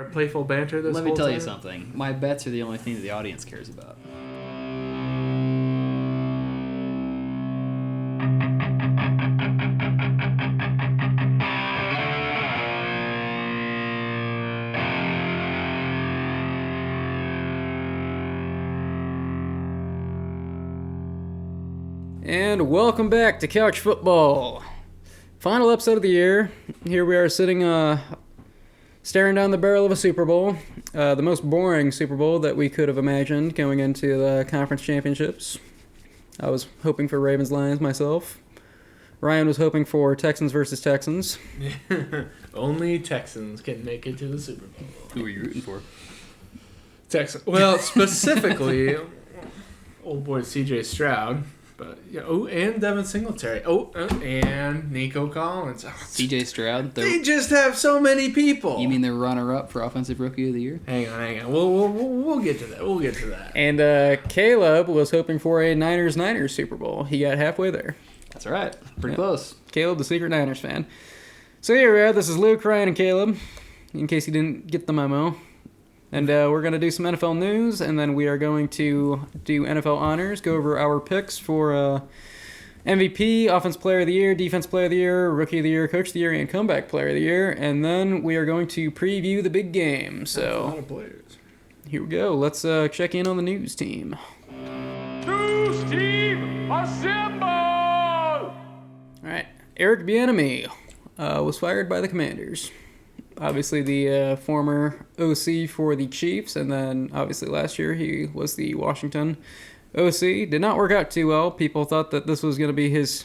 Our playful banter this Let whole me tell time? you something. My bets are the only thing that the audience cares about. And welcome back to Couch Football. Final episode of the year. Here we are sitting, staring down the barrel of a Super Bowl. The most boring Super Bowl that we could have imagined going into the conference championships. I was hoping for Ravens-Lions myself. Ryan was hoping for Texans versus Texans. Only Texans can make it to the Super Bowl. Who are you rooting for? Texans. Well, specifically, old boy C.J. Stroud. But yeah, and Devin Singletary. And Nico Collins. C.J. Stroud. They just have so many people. You mean the runner-up for Offensive Rookie of the Year? Hang on. We'll get to that. And Caleb was hoping for a Niners Super Bowl. He got halfway there. That's right. Pretty close. Caleb, the secret Niners fan. So here we are. This is Luke, Ryan, and Caleb, in case you didn't get the memo. And we're going to do some NFL news, and then we are going to do NFL honors, go over our picks for MVP, Offensive Player of the Year, Defense Player of the Year, Rookie of the Year, Coach of the Year, and Comeback Player of the Year. And then we are going to preview the big game. So that's a lot of players. Here we go. Let's check in on the news team. News team, assemble! All right. Eric Bieniemy was fired by the Commanders. Obviously, the former OC for the Chiefs, and then obviously last year he was the Washington OC. Did not work out too well. People thought that this was going to be his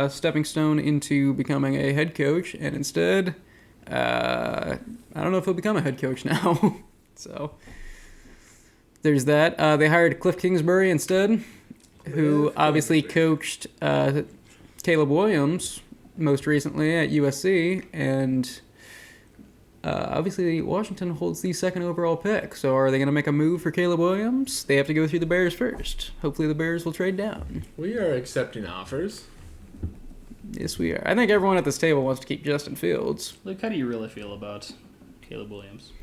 stepping stone into becoming a head coach, and instead, I don't know if he'll become a head coach now. So there's that. They hired Cliff Kingsbury instead, who obviously coached Caleb Williams most recently at USC, and obviously, Washington holds the second overall pick. So are they going to make a move for Caleb Williams? They have to go through the Bears first. Hopefully the Bears will trade down. We are accepting offers. Yes, we are. I think everyone at this table wants to keep Justin Fields. Luke, how do you really feel about Caleb Williams?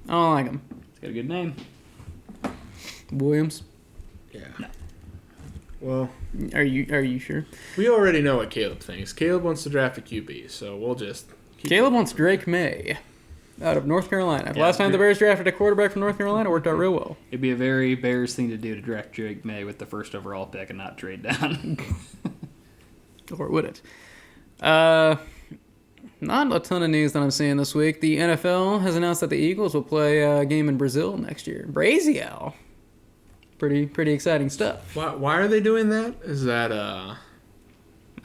I don't like him. He's got a good name. Williams? Yeah. No. Well, Are you sure? we already know what Caleb thinks. Caleb wants to draft a QB, so we'll just... Caleb wants Drake May out of North Carolina. Yeah, Last time the Bears drafted a quarterback from North Carolina, it worked out real well. It'd be a very Bears thing to do to draft Drake May with the first overall pick and not trade down. Or would it? Not a ton of news that I'm seeing this week. The NFL has announced that the Eagles will play a game in Brazil next year. Brazil. Pretty exciting stuff. Why are they doing that? Is that a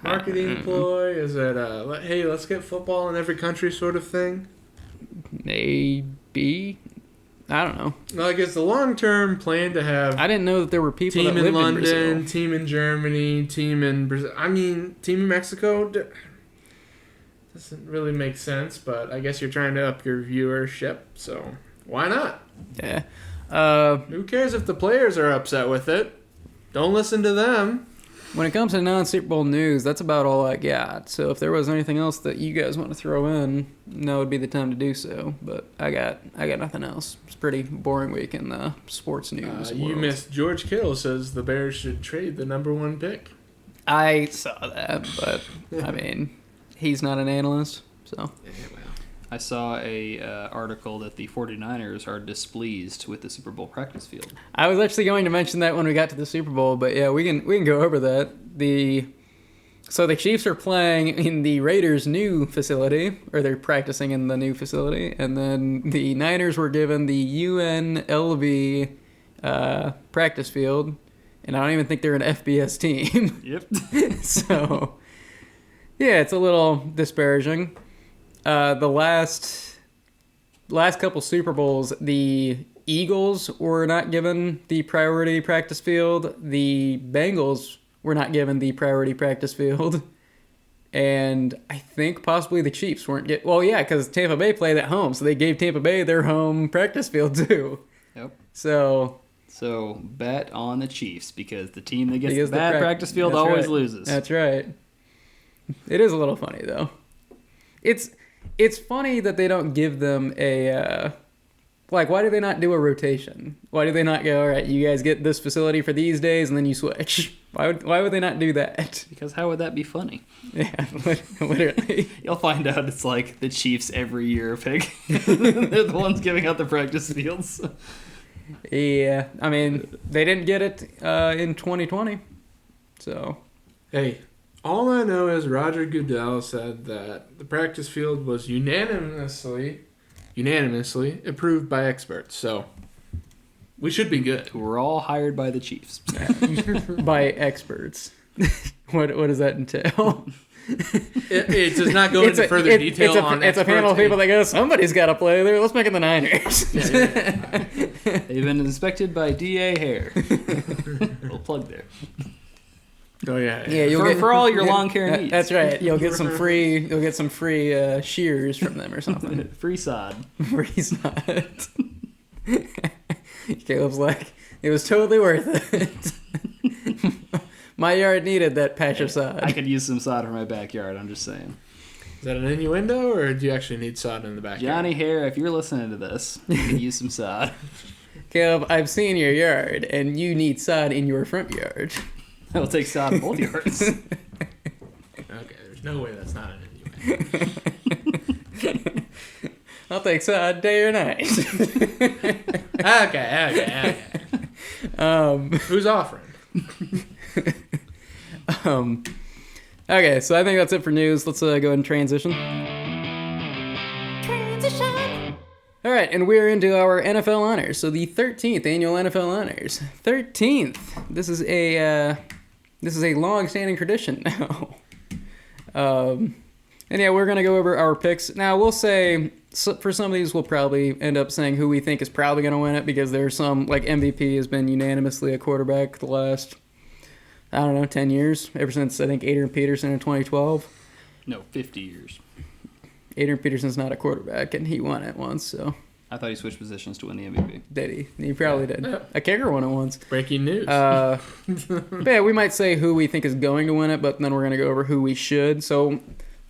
marketing ploy? Is that a, hey, let's get football in every country sort of thing? Maybe. I don't know. Like, it's a long-term plan to have I didn't know that there were people team that in lived London, in Brazil. team in Germany, team in Brazil. I mean, team in Mexico doesn't really make sense, but I guess you're trying to up your viewership, so why not? Yeah. Who cares if the players are upset with it? Don't listen to them. When it comes to non-Super Bowl news, that's about all I got. So if there was anything else that you guys want to throw in, now would be the time to do so. But I got nothing else. It's a pretty boring week in the sports news You world. missed George Kittle says the Bears should trade the number one pick. I saw that, but I mean, he's not an analyst, so. I saw a article that the 49ers are displeased with the Super Bowl practice field. I was actually going to mention that when we got to the Super Bowl, but yeah, we can go over that. So the Chiefs are playing in the Raiders' new facility, or they're practicing in the new facility, and then the Niners were given the UNLV practice field, and I don't even think they're an FBS team. Yep. So, yeah, it's a little disparaging. The last couple Super Bowls, the Eagles were not given the priority practice field. The Bengals were not given the priority practice field. And I think possibly the Chiefs weren't well, yeah, because Tampa Bay played at home, so they gave Tampa Bay their home practice field too. Yep. So bet on the Chiefs, because the team that gets because the bad practice field that's always right. loses. That's right. It is a little funny though. It's funny that they don't give them Like, why do they not do a rotation? Why do they not go, all right, you guys get this facility for these days and then you switch? Why would they not do that? Because how would that be funny? Yeah, literally. You'll find out it's like the Chiefs every year pick. They're the ones giving out the practice fields. Yeah, I mean, they didn't get it in 2020, so. Hey, all I know is Roger Goodell said that the practice field was unanimously approved by experts. So we should be good. Who were all hired by the Chiefs. By experts. What does that entail? It does not go into further detail on It's a panel of people that go, somebody's got to play there. Let's make it the Niners. They've been inspected by D.A. Hare. Little plug there. Oh yeah. Yeah, For all your lawn care needs. That's right. You'll get some free shears from them or something. Free sod. Free sod. Caleb's like, it was totally worth it. My yard needed that patch of sod. I could use some sod for my backyard, I'm just saying. Is that an innuendo, or do you actually need sod in the backyard? Johnny Hare, if you're listening to this, you can use some sod. Caleb, I've seen your yard, and you need sod in your front yard. I will take sod in both yards. Okay, there's no way that's not an innuendo. I'll take sod day or night. Okay. Who's offering? Okay, so I think that's it for news. Let's go ahead and transition. All right, and we're into our NFL honors. So the 13th annual NFL honors. 13th. This is a long-standing tradition now. And yeah, we're gonna go over our picks. Now we'll say for some of these, we'll probably end up saying who we think is probably gonna win it, because there's some, like, MVP has been unanimously a quarterback the last, I don't know, 10 years, ever since I think Adrian Peterson in 2012. No, 50 years. Adrian Peterson's not a quarterback, and he won it once, so. I thought he switched positions to win the MVP. Did he? He probably did. Yeah. A kicker won it once. Breaking news. But yeah, we might say who we think is going to win it, but then we're going to go over who we should. So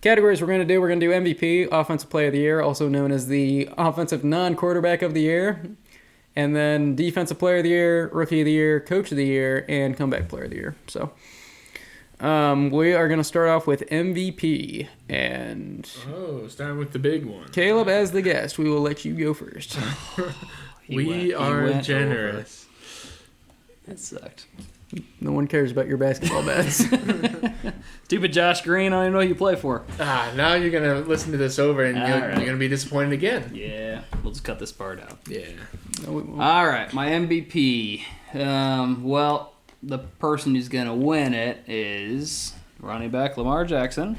categories we're going to do MVP, Offensive Player of the Year, also known as the Offensive Non-Quarterback of the Year, and then Defensive Player of the Year, Rookie of the Year, Coach of the Year, and Comeback Player of the Year. So we are going to start off with MVP, and starting with the big one. Caleb, as the guest, we will let you go first. We are generous. That sucked. No one cares about your basketball bets. Stupid Josh Green, I don't even know who you play for. Now you're going to listen to this over and you're right. going to be disappointed again. Yeah, we'll just cut this part out. Yeah. No, we won't. All right, my MVP. Well, the person who's going to win it is running back Lamar Jackson.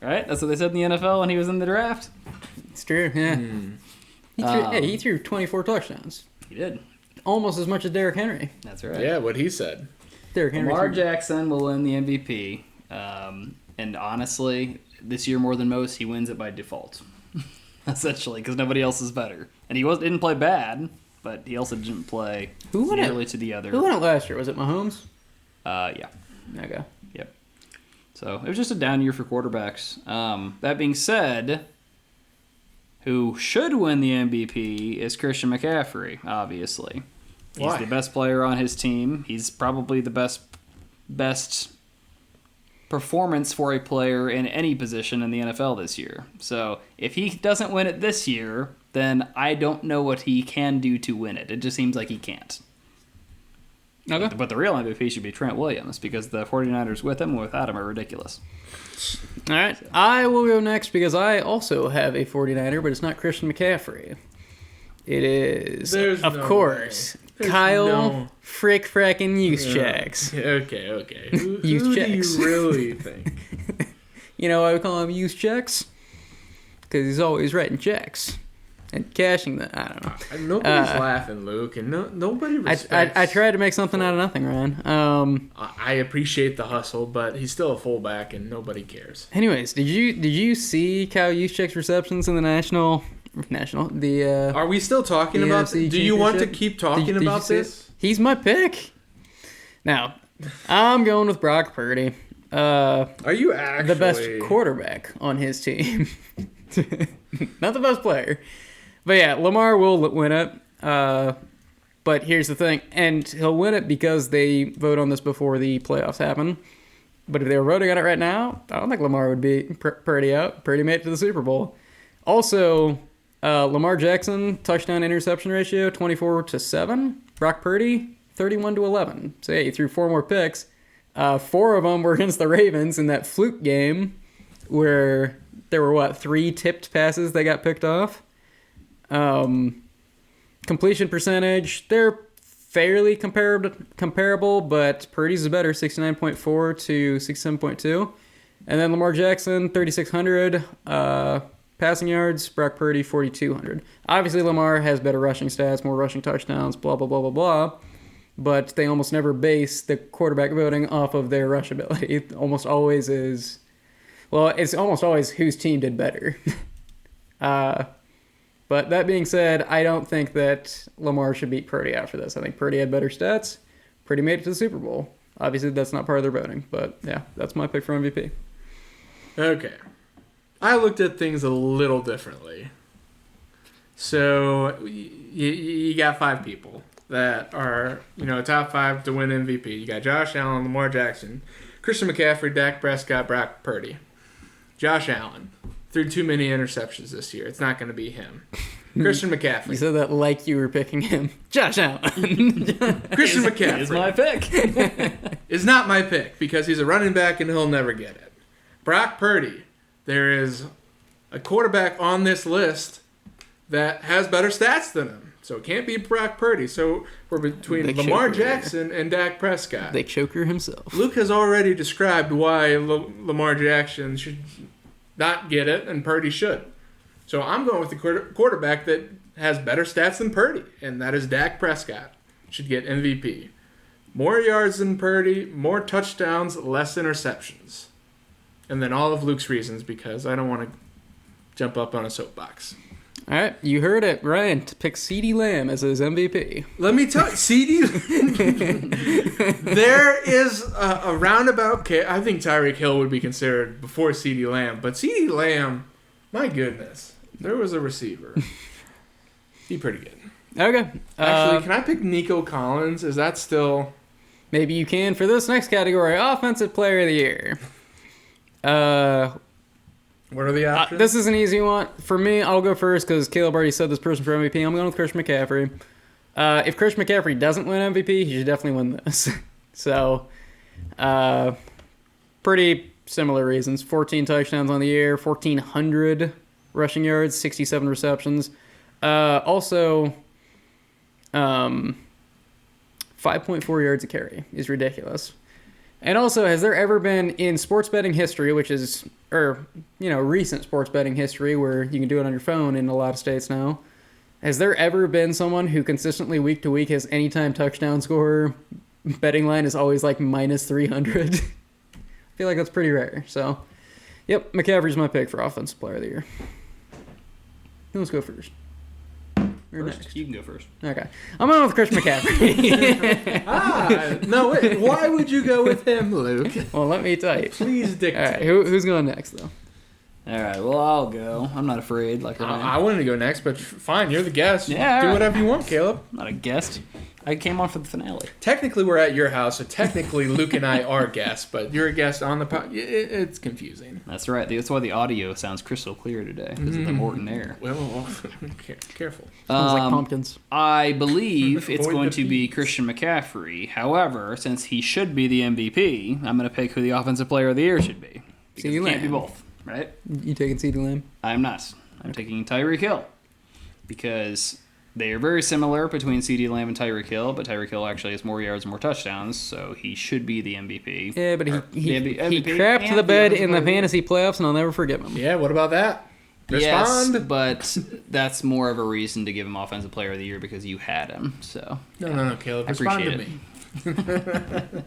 Right? That's what they said in the NFL when he was in the draft. It's true, yeah. He threw 24 touchdowns. He did. Almost as much as Derrick Henry. That's right. Yeah, what he said. Derrick Henry. Lamar Jackson will win the MVP. And honestly, this year more than most, he wins it by default. Essentially, because nobody else is better. And he didn't play bad, but he also didn't play nearly to the other. Who won it last year? Was it Mahomes? Yeah. Okay. Yep. So it was just a down year for quarterbacks. That being said, who should win the MVP is Christian McCaffrey, obviously. He's Why? the best player on his team. He's probably the best performance for a player in any position in the NFL this year. So if he doesn't win it this year, then I don't know what he can do to win it. It just seems like he can't. Okay. But the real MVP should be Trent Williams, because the 49ers with him and without him are ridiculous. All right. I will go next because I also have a 49er, but it's not Christian McCaffrey. It is, There's of no course, way. Kyle no- fracking Juszczyk. Okay. Who Use do checks. you really think? You know why we call him Juszczyk? Because he's always writing checks and cashing them. I don't know. Nobody's laughing, Luke, and nobody respects. I tried to make something out of nothing, Ryan. I appreciate the hustle, but he's still a fullback, and nobody cares. Anyways, did you see Kyle Juszczyk's receptions in the national? Are we still talking the about? NFC Do you want to championship? keep talking Did you about see it? this? He's my pick. Now, I'm going with Brock Purdy. Are you actually The best quarterback on his team. Not the best player, But yeah, Lamar will win it. But here's the thing, and he'll win it because they vote on this before the playoffs happen. But if they were voting on it right now, I don't think Lamar would be Purdy out. Purdy made it to the Super Bowl. Also, Lamar Jackson touchdown interception ratio 24-7. Brock Purdy 31-11. So yeah, he threw 4 more picks. 4 of them were against the Ravens in that fluke game where there were 3 tipped passes that got picked off. Completion percentage, they're fairly comparable, but Purdy's is better, 69.4 to 67.2. And then Lamar Jackson, 3,600 passing yards, Brock Purdy, 4,200. Obviously, Lamar has better rushing stats, more rushing touchdowns, blah, blah, blah, blah, blah. But they almost never base the quarterback voting off of their rush ability. It almost always is, it's almost always whose team did better. But that being said, I don't think that Lamar should beat Purdy after this. I think Purdy had better stats. Purdy made it to the Super Bowl. Obviously, that's not part of their voting. But yeah, that's my pick for MVP. Okay. I looked at things a little differently. So you got 5 people that are, top 5 to win MVP. You got Josh Allen, Lamar Jackson, Christian McCaffrey, Dak Prescott, Brock Purdy. Josh Allen threw too many interceptions this year. It's not going to be him. Christian McCaffrey. You said that like you were picking him. Josh Allen. Christian McCaffrey Is my pick. is not my pick because he's a running back and he'll never get it. Brock Purdy. There is a quarterback on this list that has better stats than him. So it can't be Brock Purdy. So we're between Lamar Jackson and Dak Prescott. The choker himself. Luke has already described why Lamar Jackson should not get it and Purdy should. So I'm going with the quarterback that has better stats than Purdy, and that is Dak Prescott. Should get MVP. More yards than Purdy, more touchdowns, less interceptions. And then all of Luke's reasons because I don't want to jump up on a soapbox. All right, you heard it. Ryan to pick CeeDee Lamb as his MVP. Let me tell you, CeeDee. There is a roundabout case. I think Tyreek Hill would be considered before CeeDee Lamb, but CeeDee Lamb, my goodness, there was a receiver. He's pretty good. Okay. Actually, can I pick Nico Collins? Is that still? Maybe you can for this next category, Offensive Player of the Year. What are the options? This is an easy one. For me, I'll go first because Caleb already said this person for MVP. I'm going with Christian McCaffrey. If Christian McCaffrey doesn't win MVP, he should definitely win this. So, pretty similar reasons. 14 touchdowns on the year, 1,400 rushing yards, 67 receptions. Also, 5.4 yards a carry is ridiculous. And also, has there ever been in sports betting history, which is, recent sports betting history where you can do it on your phone in a lot of states now, has there ever been someone who consistently week to week has anytime touchdown scorer betting line is always like minus 300? I feel like that's pretty rare. So, yep, McCaffrey's my pick for Offensive Player of the Year. Who wants to go first? Or next? You can go first. Okay. I'm going with Christian McCaffrey. No, wait. Why would you go with him, Luke? Well, let me tell you. Please dictate. All right, who's going next, though? All right, well, I'll go. I'm not afraid. I wanted to go next, but fine, you're the guest. Yeah, do all right. whatever you want, Caleb. I'm not a guest. I came on for the finale. Technically, we're at your house, so technically Luke and I are guests, but you're a guest on the podcast. It's confusing. That's right. That's why the audio sounds crystal clear today, because of the Morton air. Well, careful. Sounds like pumpkins. I believe it's Avoid going the to be peas. Christian McCaffrey. However, since he should be the MVP, I'm going to pick who the Offensive Player of the Year should be. Because CeeDee it can't be Lamb. both, right? You taking CeeDee Lamb? I'm not. I'm taking Tyreek Hill. Because they are very similar between CeeDee Lamb and Tyreek Hill, but Tyreek Hill actually has more yards and more touchdowns, so he should be the MVP. Yeah, but he MVP crapped and the bed Offensive in the Player of the Year. fantasy playoffs, and I'll never forgive him. Yeah, what about that? Yes, Respond. but that's more of a reason to give him Offensive Player of the Year because you had him. So No, Caleb. I Respond to appreciate me.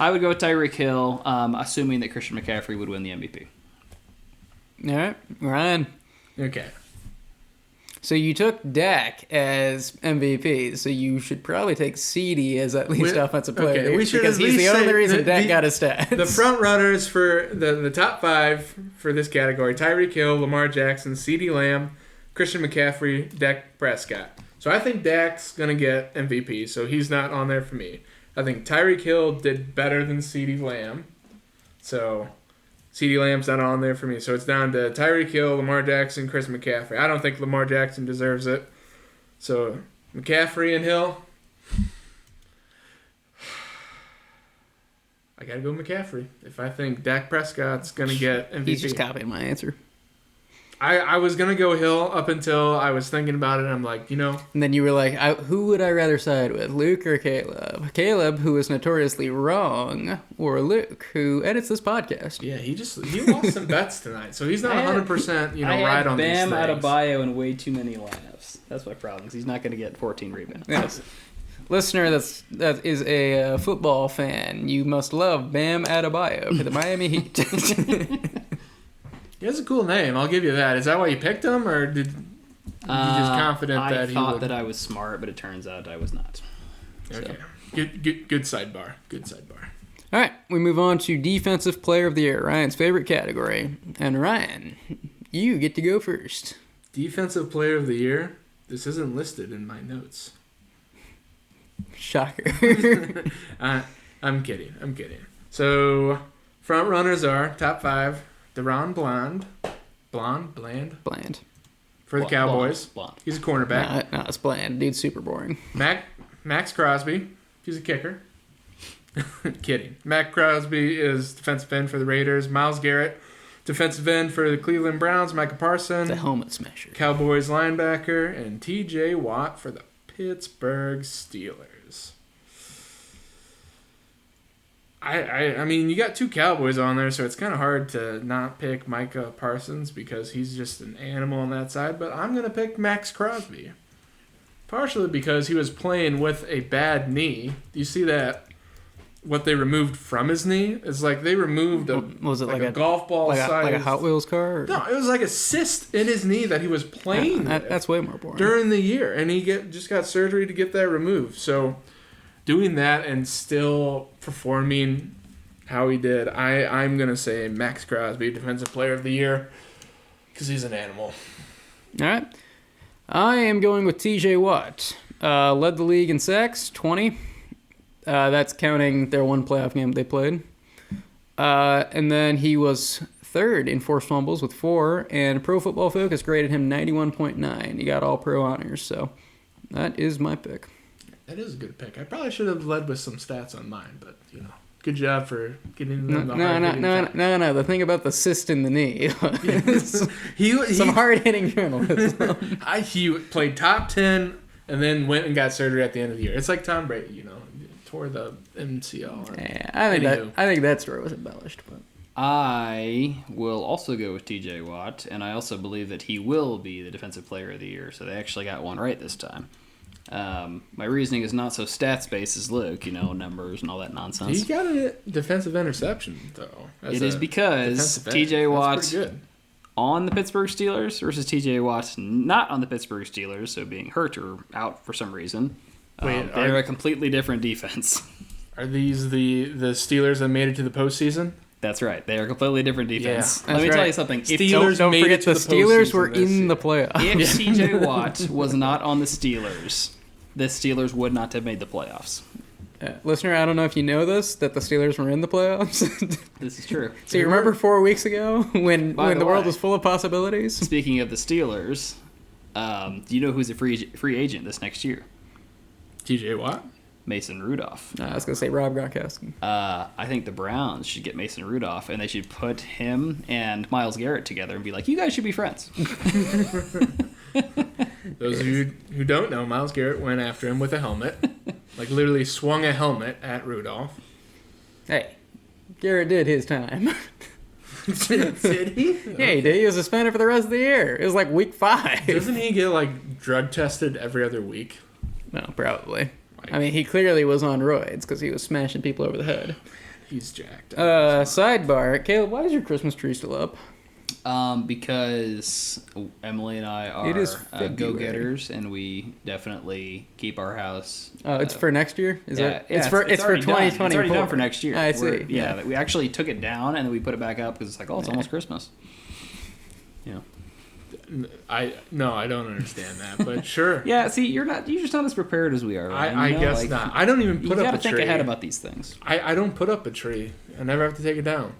I would go with Tyreek Hill, assuming that Christian McCaffrey would win the MVP. All right, Ryan. Okay. So you took Dak as MVP, so you should probably take CeeDee as at least offensive player. okay, we should because at he's the least only say reason the- Dak the- got his stats. The front runners for the top 5 for this category: Tyreek Hill, Lamar Jackson, CeeDee Lamb, Christian McCaffrey, Dak Prescott. So I think Dak's going to get MVP, so he's not on there for me. I think Tyreek Hill did better than CeeDee Lamb. So CeeDee Lamb's not on there for me. So it's down to Tyreek Hill, Lamar Jackson, Chris McCaffrey. I don't think Lamar Jackson deserves it. So McCaffrey and Hill. I got to go McCaffrey. If I think Dak Prescott's going to get MVP. He's just copying my answer. I was going to go Hill up until I was thinking about it. And I'm like, And then you were like, who would I rather side with, Luke or Caleb? Caleb, who is notoriously wrong, or Luke, who edits this podcast? Yeah, he lost some bets tonight, so he's not 100%, right on these things. Bam Adebayo in way too many lineups. That's my problem. 'Cause he's not going to get 14 rebounds. Yes. Listener that is a football fan, you must love Bam Adebayo for the Miami Heat. He has a cool name. I'll give you that. Is that why you picked him, or did you just confident that he would? I thought that I was smart, but it turns out I was not. Okay. Good sidebar. Good sidebar. All right, we move on to Defensive Player of the Year, Ryan's favorite category. And Ryan, you get to go first. Defensive Player of the Year? This isn't listed in my notes. Shocker. I'm kidding. So, front runners are top 5. Deron Bland. Bland. For the Cowboys. Blonde. He's a cornerback. No, it's Bland. Dude's super boring. Max Crosby. He's a kicker. Kidding. Max Crosby is defensive end for the Raiders. Myles Garrett, defensive end for the Cleveland Browns. Micah Parsons, The helmet smasher. Cowboys linebacker. And TJ Watt for the Pittsburgh Steelers. I mean, you got 2 Cowboys on there, so it's kind of hard to not pick Micah Parsons because he's just an animal on that side. But I'm going to pick Max Crosby. Partially because he was playing with a bad knee. Do you see that? What they removed from his knee? It's like they removed a golf ball size. Like a Hot Wheels car? Or? No, it was like a cyst in his knee that he was playing with that's way more boring. during the year. And he just got surgery to get that removed. So doing that and still performing how he did, I'm going to say Max Crosby, Defensive Player of the Year, because he's an animal. All right. I am going with TJ Watt. Led the league in sacks, 20. That's counting their one playoff game they played. And then he was third in forced fumbles with 4, and Pro Football Focus graded him 91.9. He got all pro honors, so that is my pick. That is a good pick. I probably should have led with some stats on mine, but, good job for getting them the No. The thing about the cyst in the knee. Some hard-hitting journalism. He played top 10 and then went and got surgery at the end of the year. It's like Tom Brady, tore the MCL. Yeah, I think that story was embellished. But I will also go with TJ Watt, and I also believe that he will be the Defensive Player of the Year, so they actually got one right this time. My reasoning is not so stats-based as Luke, numbers and all that nonsense. He got a defensive interception, though. It is because TJ Watt on the Pittsburgh Steelers versus TJ Watt not on the Pittsburgh Steelers, so being hurt or out for some reason. They're a completely different defense. Are these the Steelers that made it to the postseason? That's right. They are a completely different defense. Yeah, Let me tell you something. Steelers don't made forget it to the Steelers were in the playoffs. If TJ Watt was not on the Steelers would not have made the playoffs. Listener, I don't know if you know this, that the Steelers were in the playoffs. This is true. So you remember 4 weeks ago when the world was full of possibilities? Speaking of the Steelers, do you know who's a free agent this next year? TJ Watt? Mason Rudolph. I was going to say Rob Gronkowski. I think the Browns should get Mason Rudolph, and they should put him and Myles Garrett together and be like, you guys should be friends. Those of you who don't know, Myles Garrett went after him with a helmet. Like, literally swung a helmet at Rudolph. Hey, Garrett did his time. Did he? Yeah, he did. He was suspended for the rest of the year. It was like week 5. Doesn't he get, drug tested every other week? No, probably. I mean, he clearly was on roids because he was smashing people over the head. He's jacked. Sidebar. Caleb, why is your Christmas tree still up? Because Emily and I are go-getters, and we definitely keep our house. It's for next year? It's for 2024. It's already done for next year. I see. Yeah, we actually took it down, and then we put it back up because it's like, it's almost Christmas. Yeah. I don't understand that, but sure. Yeah, see, you're just not as prepared as we are. Ryan, I you know? guess Like, not. I don't even put you up gotta a tree. think ahead about these things. I don't put up a tree. I never have to take it down.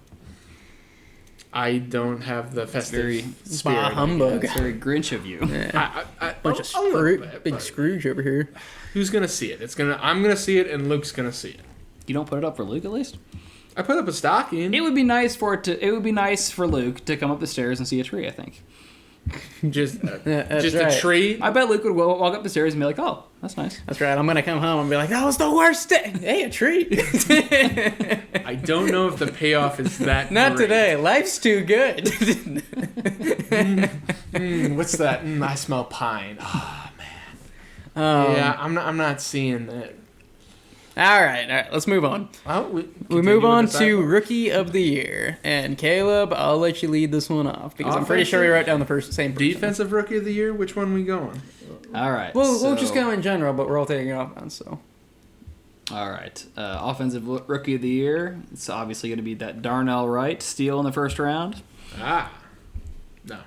I don't have the festive very spirit. Bah humbug. It's very Grinch of you. Yeah. Bunch Bunch of big Scrooge over here. Who's gonna see it? I'm gonna see it, and Luke's gonna see it. You don't put it up for Luke at least? I put up a stocking. It would be nice for Luke to come up the stairs and see a tree, I think. Just that's a right. tree. I bet Luke would walk up the stairs and be like, "Oh, that's nice." That's right. I'm gonna come home and be like, that was the worst day. Hey, a treat. I don't know if the payoff is that. Not great. today. Life's too good. What's that? I smell pine. Oh, Um, yeah, I'm not seeing that. All right. Let's move on. Oh, We move on to Rookie of the Year. And Caleb, I'll let you lead this one off because I'm pretty sure we wrote down the same person. Defensive Rookie of the Year. Which one we going? All right. We'll just go in general, but we're all taking offense, so. All right. Offensive Rookie of the Year. It's obviously going to be that Darnell Wright steal in the first round. No.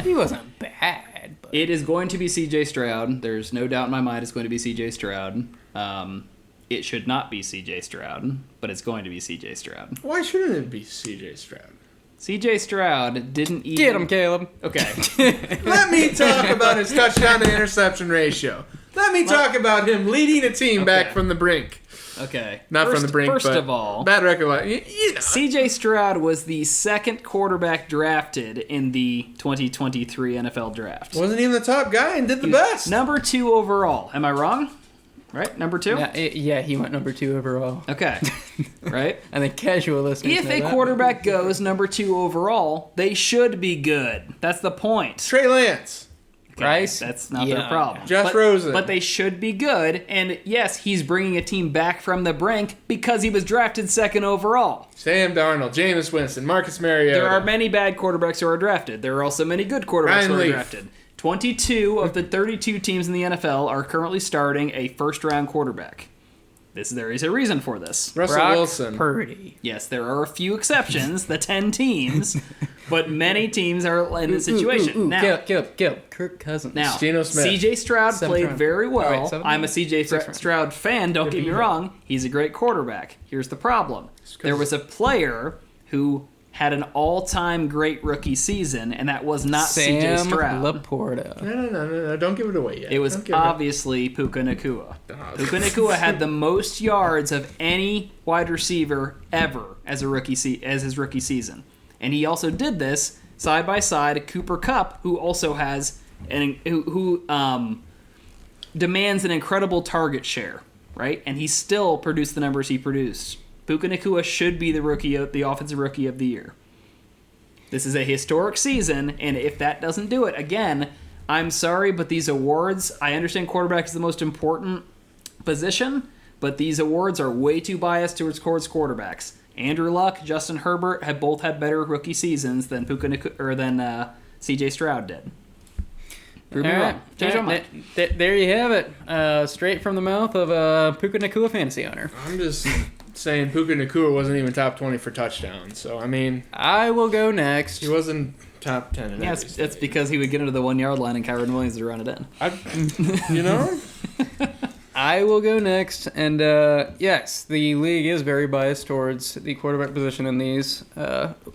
He wasn't bad, but. It is going to be C.J. Stroud. There's no doubt in my mind it's going to be C.J. Stroud. It should not be C.J. Stroud, but it's going to be C.J. Stroud. Why shouldn't it be C.J. Stroud? C.J. Stroud didn't even... Get him, Caleb. Okay. Let me talk about his touchdown to interception ratio. Let me talk about him leading a team back from the brink. Okay. Not from the brink, First but of all, bad record. You know. C.J. Stroud was the second quarterback drafted in the 2023 NFL Draft. Wasn't even the top guy and did the best. Number 2 overall. Am I wrong? Right? Number 2? Yeah, he went number 2 overall. Okay. Right? I think casual listeners If know a that. quarterback goes number 2 overall, they should be good. That's the point. Trey Lance. Bryce? That's not Yeah. their problem. Josh but, Rosen. But they should be good. And yes, he's bringing a team back from the brink because he was drafted 2nd overall. Sam Darnold, Jameis Winston, Marcus Mariota. There are many bad quarterbacks who are drafted. There are also many good quarterbacks Ryan who are Leaf. drafted. 22 of the 32 teams in the NFL are currently starting a first-round quarterback. There is a reason for this. Russell Brock Wilson. Purdy. Yes, there are a few exceptions, the 10 teams, but many teams are in this situation. Now, Caleb. Kirk Cousins. Now, Geno Smith. C.J. Stroud 7th played round. very well. Oh, wait, 7th I'm a round? C.J. 6th round. Stroud fan, don't get me wrong. He's a great quarterback. Here's the problem. There was a player who had an all-time great rookie season, and that was not C.J. Sam Stroud. Laporta. No. Don't give it away yet. It was Don't give obviously Puka Nacua. Puka Nacua had the most yards of any wide receiver ever as his rookie season, and he also did this side by side Cooper Kupp, who also has who demands an incredible target share, right? And he still produced the numbers he produced. Puka Nacua should be the offensive rookie of the year. This is a historic season, and if that doesn't do it, again, I'm sorry, but these awards, I understand quarterback is the most important position, but these awards are way too biased towards quarterbacks. Andrew Luck, Justin Herbert have both had better rookie seasons than C.J. Stroud did. Prove me wrong. Change my mind. There you have it. Straight from the mouth of a Puka Nacua fantasy owner. I'm just saying Puka Nacua wasn't even top 20 for touchdowns. So, I mean, I will go next. he wasn't top 10 in Yeah, every that's state. because he would get into the 1 yard line and Kyron Williams would run it in. You know? I will go next, and yes, the league is very biased towards the quarterback position in these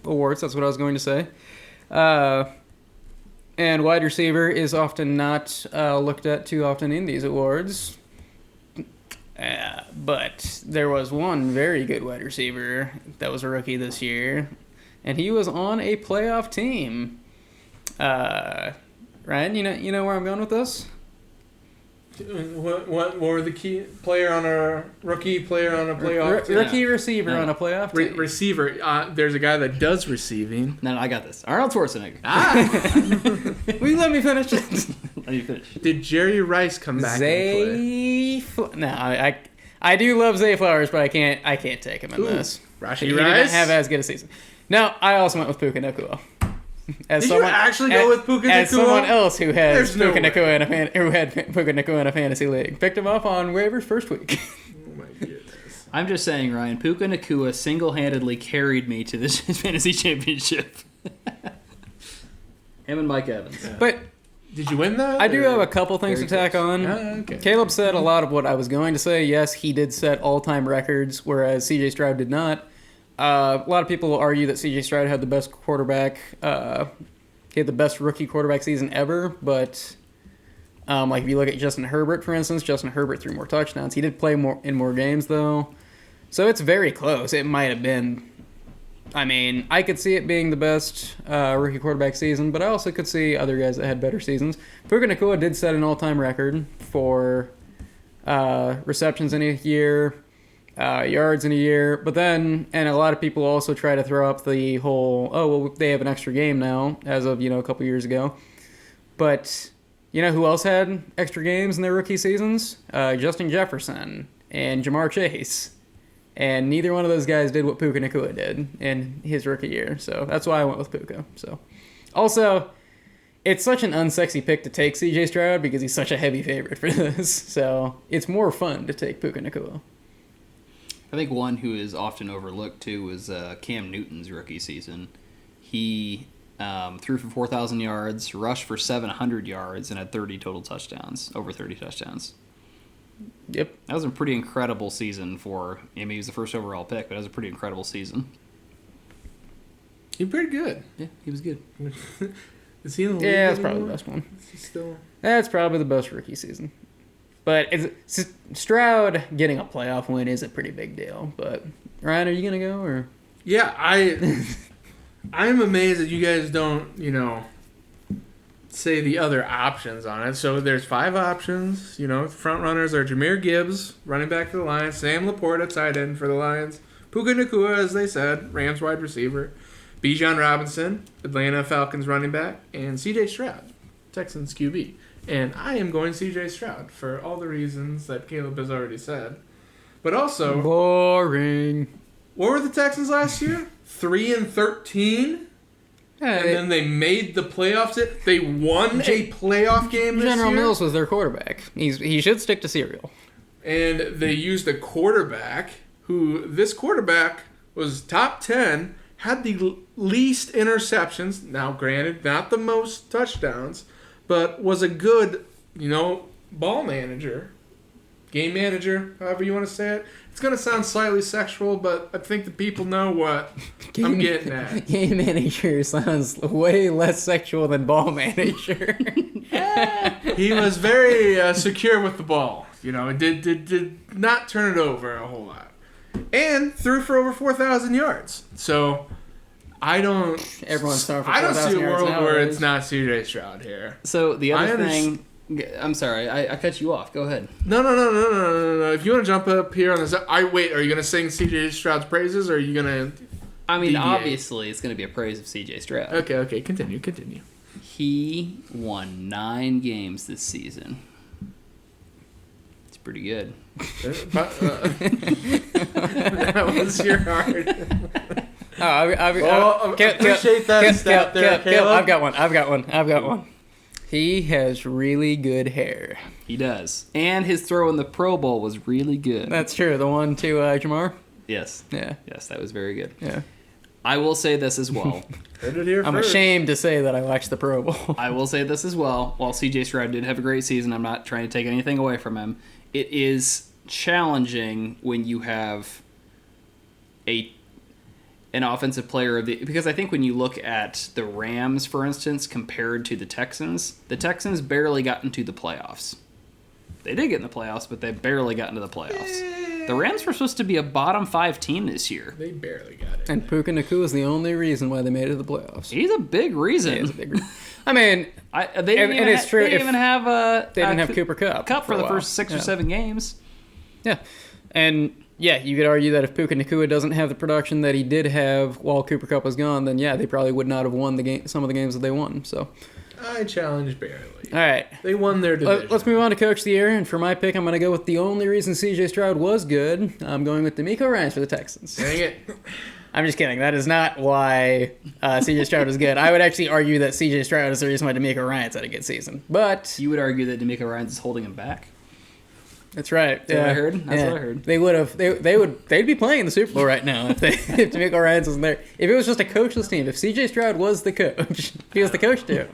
awards. That's what I was going to say. And wide receiver is often not looked at too often in these awards. But there was one very good wide receiver that was a rookie this year, and he was on a playoff team. Ryan, you know where I'm going with this? What were the key player on a rookie player on a playoff team? Rookie receiver on a playoff team. Receiver. There's a guy that does receiving. No, I got this. Arnold Schwarzenegger. Will you let me finish it? Let me finish. Did Jerry Rice come back and play? No, I do love Zay Flowers, but I can't take him in this. Rashi He didn't Rice? have as good a season. No, I also went with Puka Nacua. As Did you actually go with Puka As Nacua? someone else who has There's no Puka way. Nacua who had Puka Nacua in a fantasy league, picked him up on waivers first week. Oh my goodness. I'm just saying, Ryan, Puka Nacua single-handedly carried me to this fantasy championship. Him and Mike Evans. Yeah. But Did you win that? I do or- have a couple things to Very tack close. on. Okay. Caleb said a lot of what I was going to say. Yes, he did set all-time records, whereas C.J. Stroud did not. A lot of people will argue that C.J. Stroud had the best quarterback. He had the best rookie quarterback season ever, but like if you look at Justin Herbert, for instance, Justin Herbert threw more touchdowns. He did play in more games, though. So it's very close. It might have been. I mean, I could see it being the best rookie quarterback season, but I also could see other guys that had better seasons. Puka Nacua did set an all-time record for receptions in a year, yards in a year, but then, and a lot of people also try to throw up the whole, oh, well, they have an extra game now, as of, a couple years ago. But, who else had extra games in their rookie seasons? Justin Jefferson and Jamar Chase. And neither one of those guys did what Puka Nacua did in his rookie year. So that's why I went with Puka. So, also, it's such an unsexy pick to take CJ Stroud because he's such a heavy favorite for this. So it's more fun to take Puka Nacua. I think one who is often overlooked, too, was Cam Newton's rookie season. He threw for 4,000 yards, rushed for 700 yards, and had 30 total touchdowns, over 30 touchdowns. Yep. That was a pretty incredible season for him. He was the first overall pick, but it was a pretty incredible season. You're pretty good. Yeah, he was good. Is he in the league? Yeah, that's probably anymore? the best one. Is he still? That's probably the best rookie season. But Stroud getting a playoff win is a pretty big deal. But, Ryan, are you going to go? Or? Yeah, I'm amazed that you guys don't, say the other options on it. So there's 5 options. Front runners are Jahmyr Gibbs, running back for the Lions, Sam Laporta, tight end for the Lions, Puka Nacua, as they said, Rams wide receiver, Bijan Robinson, Atlanta Falcons running back, and C.J. Stroud, Texans QB. And I am going C.J. Stroud for all the reasons that Caleb has already said. But also, Boring. what were the Texans last year? 3-13? And then they made the playoffs. They won a playoff game this General year. Mills was their quarterback. He should stick to cereal. And they used a quarterback this quarterback was top 10, had the least interceptions. Now, granted, not the most touchdowns, but was a good, ball manager, game manager, however you want to say it. It's going to sound slightly sexual, but I think the people know what I'm getting at. Game manager sounds way less sexual than ball manager. He was very secure with the ball. Did not turn it over a whole lot. And threw for over 4,000 yards. So, I don't... Everyone's throwing for I don't 4,000 see a yards world where nowadays. it's not C.J. Stroud here. So the I other thing... I'm sorry, I cut you off. Go ahead. No. If you want to jump up here on this... are you going to sing C.J. Stroud's praises, or are you going to... I mean, deviate? Obviously, it's going to be a praise of C.J. Stroud. Okay, continue. He won 9 games this season. It's pretty good. That was your heart. Appreciate that stat there, Caleb. I've got one. He has really good hair. He does. And his throw in the Pro Bowl was really good. That's true. The one to Jamar? Yes. Yeah. Yes, that was very good. Yeah. I will say this as well. Heard it here I'm first. ashamed to say that I watched the Pro Bowl. I will say this as well. While C.J. Stroud did have a great season, I'm not trying to take anything away from him. It is challenging when you have an offensive player because I think when you look at the Rams, for instance, compared to the Texans barely got into the playoffs. They did get in the playoffs, but they barely got into the playoffs. The Rams were supposed to be a bottom 5 team this year. They barely got it. And Puka Nacua is the only reason why they made it to the playoffs. He's a big reason. He is a big reason. I mean, They didn't even have Cooper Kupp for a the while. first 6 or 7 games. Yeah. And yeah, you could argue that if Puka Nacua doesn't have the production that he did have while Cooper Kupp was gone, then yeah, they probably would not have won some of the games that they won. So, I challenge barely. all right. They won their division. Let's move on to Coach of the Year. And for my pick, I'm going to go with the only reason C.J. Stroud was good. I'm going with D'Amico Ryans for the Texans. Dang it. I'm just kidding. That is not why C.J. Stroud was good. I would actually argue that C.J. Stroud is the reason why D'Amico Ryans had a good season. But You would argue that D'Amico Ryans is holding him back. That's right. That's what I heard. That's what I heard. They would have. They'd be playing the Super Bowl right now if D'Amico Ryans wasn't there. If it was just a coachless team, if C.J. Stroud was the coach, if he was the coach too.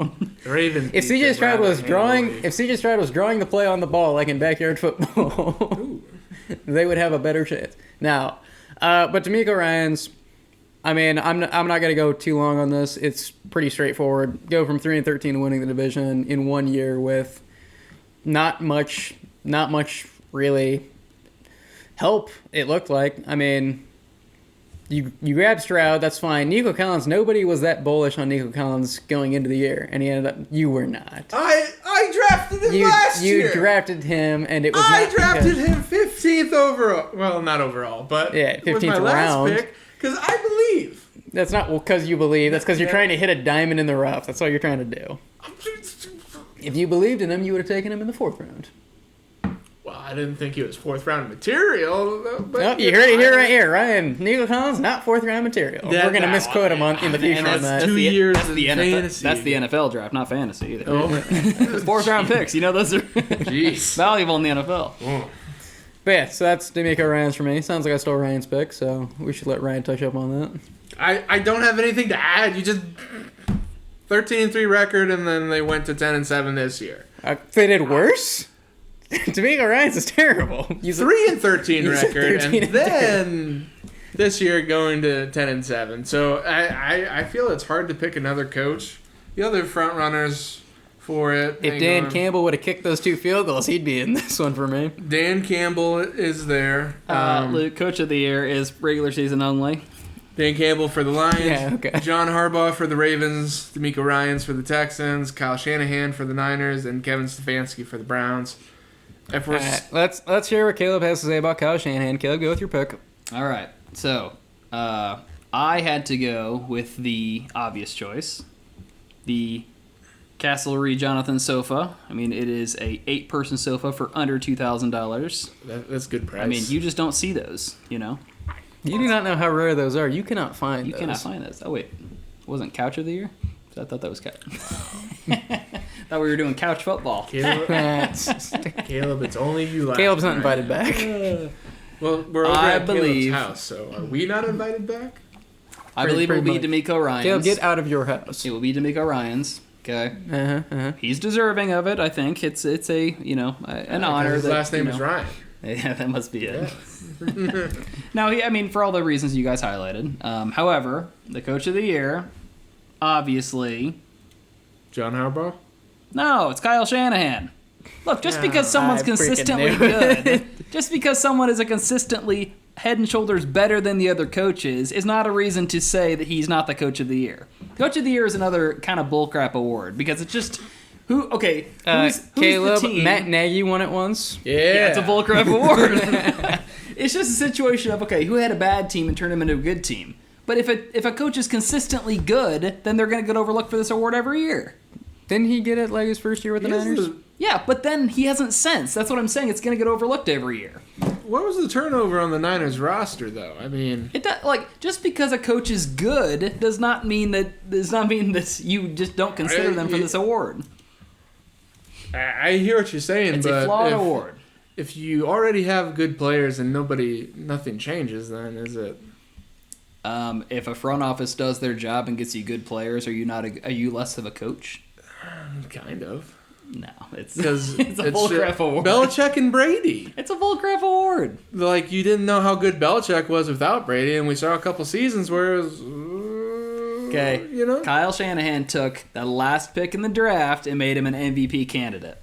The Ravens. If C.J. Stroud was drawing, handily. if C.J. Stroud was drawing the play on the ball like in backyard football, they would have a better chance. Now, but D'Amico Ryans. I mean, I'm not going to go too long on this. It's pretty straightforward. Go from 3-13 to winning the division in 1 year with not much really help. It looked like. I mean, you grab Stroud, that's fine. Nico Collins, nobody was that bullish on Nico Collins going into the year, and he ended up. You were not. I drafted him last year. You drafted him, and it was. I drafted him 15th overall. Well, not overall, but yeah, 15th with my last round. pick because I believe. That's not because you believe. That's because you're trying to hit a diamond in the rough. That's all you're trying to do. If you believed in him, you would have taken him in the 4th round. Well, I didn't think he was 4th round material. But Nope, you heard it here right here. Ryan, Nico Collins, not 4th round material. That- We're going to that misquote him in the future on that. 2 years That's the in NFL. fantasy. That's the NFL draft, not fantasy either. Oh, 4th round picks. You know those are jeez. valuable in the NFL. Oh. But yeah, so that's D'Amico Ryans for me. Sounds like I stole Ryan's pick, so we should let Ryan touch up on that. I don't have anything to add. You just 13-3 record, and then they went to 10-7 this year. They did worse? D'Amico Ryans is terrible. He's 3-13 You said record, 13 and then this year going to 10-7. So I feel it's hard to pick another coach. The other front runners for it. If Dan Campbell would have kicked those 2 field goals, he'd be in this one for me. Dan Campbell is there. Luke, coach of the year is regular season only. Dan Campbell for the Lions. Yeah, okay. John Harbaugh for the Ravens. D'Amico Ryans for the Texans. Kyle Shanahan for the Niners, and Kevin Stefanski for the Browns. If we're Let's hear what Caleb has to say about Kyle Shanahan. Caleb, go with your pick. All right. So, I had to go with the obvious choice, the Castlery Jonathan sofa. I mean, it is a 8-person sofa for under $2,000. that's good price. I mean, you just don't see those, you know? You do not know how rare those are. You cannot find You those. cannot find those. Oh, wait. Wasn't Couch of the Year? I thought that was Couch. Thought we were doing couch football. Caleb, Caleb, it's only you left. Caleb's not right? invited back. Well, we're over I at believe- Caleb's house, so are we not invited back? I believe it will pretty be much. D'Amico Ryans. Caleb, get out of your house. It will be D'Amico Ryans. Okay. Uh-huh. He's deserving of it. I think it's a an honor. His that, last name you is know- Ryan. Yeah, that must be it. No, I mean, for all the reasons you guys highlighted. However, the coach of the year, obviously, John Harbaugh? no, it's Kyle Shanahan. Look, just because someone's I freaking consistently knew it. good, just because someone is a consistently head and shoulders better than the other coaches is not a reason to say that he's not the coach of the year. Coach of the year is another kind of bullcrap award because it's just who's Caleb, the team? Matt Nagy won it once. Yeah, it's a bullcrap award. It's just a situation of, okay, who had a bad team and turned them into a good team. But if a coach is consistently good, then they're going to get overlooked for this award every year. Didn't he get it like his first year with the Niners? Yeah, but then he hasn't since. That's what I'm saying. It's going to get overlooked every year. What was the turnover on the Niners roster, though? I mean, It does, just because a coach is good does not mean that you just don't consider them for this award. I hear what you're saying, It's but a flawed award. if you already have good players and nothing changes, then is it? If a front office does their job and gets you good players, are you less of a coach? Kind of. No, it's Because it's a bullcrap award. Belichick and Brady. It's a bullcrap award. Like, you didn't know how good Belichick was without Brady, and we saw a couple seasons where it was... Okay, you know? Kyle Shanahan took the last pick in the draft and made him an MVP candidate.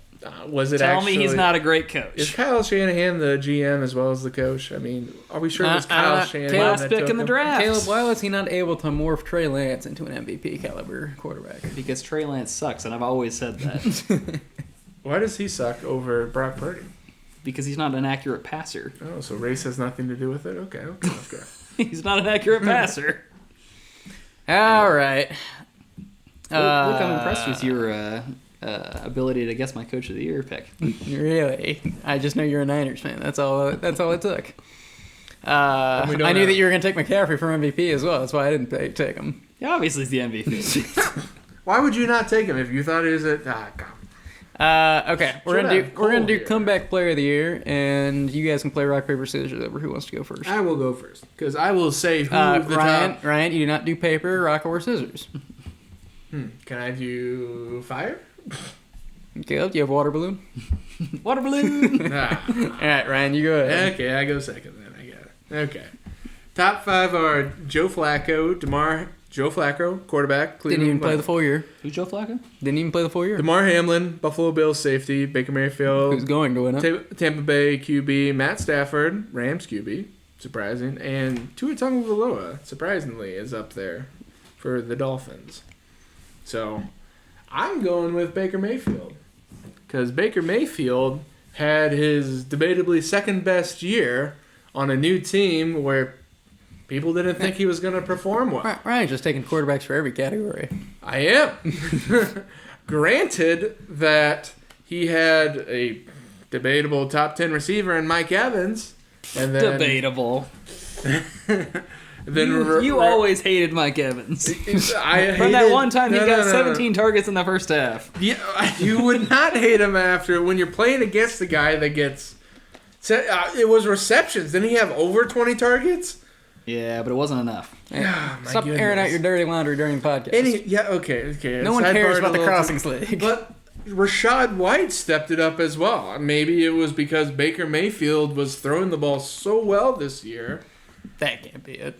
Was it Tell actually... me he's not a great coach. Is Kyle Shanahan the GM as well as the coach? I mean, are we sure it was Kyle Shanahan Last that pick took in the him? draft. Caleb, why was he not able to morph Trey Lance into an MVP caliber quarterback? Because Trey Lance sucks, and I've always said that. Why does he suck over Brock Purdy? Because he's not an accurate passer. Oh, so race has nothing to do with it? Okay. He's not an accurate passer. All right. Luke, I'm impressed with your ability to guess my coach of the year pick. Really? I just know you're a Niners fan. That's all it took. we don't I knew have- that you were going to take McCaffrey for MVP as well. That's why I didn't take him. Yeah, obviously he's the MVP. Why would you not take him if you thought he was a... Ah, God. Okay, we're Should gonna have do Cole here. comeback player of the year, and you guys can play rock paper scissors over who wants to go first. I will go first because I will say who Ryan, you do not do paper, rock, or scissors. Can I do fire? Caleb, do you have water balloon? Water balloon. Ah. All right, Ryan, you go ahead. Okay, I go second then. I got it. Okay. Top 5 are Joe Flacco, quarterback. Didn't Cleveland even play the full year. Who's Joe Flacco? Didn't even play the full year. DeMar Hamlin, Buffalo Bills safety. Baker Mayfield, Who's going to win it? Tampa Bay QB. Matt Stafford, Rams QB. Surprising. And Tua Tagovailoa, surprisingly, is up there for the Dolphins. So, I'm going with Baker Mayfield. Because Baker Mayfield had his debatably second best year on a new team where people didn't think he was going to perform well. Ryan's just taking quarterbacks for every category. I am. Granted that he had a debatable top 10 receiver in Mike Evans. And then, Debatable. Then You always hated Mike Evans. I From that hated- one time he no, got no, no, 17 targets in the first half. Yeah, you would not hate him after when you're playing against the guy that gets. It was receptions. Didn't he have over 20 targets? Yeah, but it wasn't enough. Yeah, my Stop airing out your dirty laundry during the podcast. Okay. No one Sidebar cares it a about the little Crossings League. But Rashad White stepped it up as well. Maybe it was because Baker Mayfield was throwing the ball so well this year. That can't be it.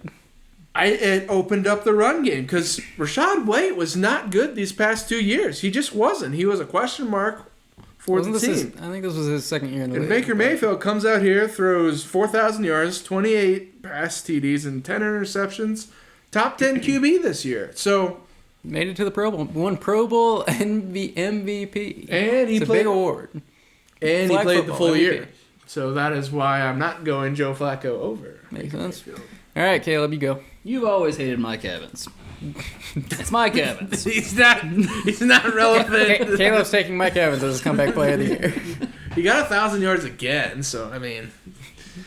It opened up the run game because Rashad White was not good these past 2 years. He just wasn't. He was a question mark for Wasn't the this team. I think this was his second year in the And league. Baker Mayfield comes out here, throws 4,000 yards, 28 pass TDs, and 10 interceptions. Top 10 QB this year. So, Made it to the Pro Bowl. Won Pro Bowl and the MVP. and he It's a played big award. and he Flag played the football, full MVP. year. So that is why I'm not going Joe Flacco over. Makes Baker sense. Mayfield. All right, Caleb, you go. You've always hated Mike Evans. It's Mike Evans. He's not relevant. Caleb's taking Mike Evans as his comeback player of the year. He got 1,000 yards again. So I mean,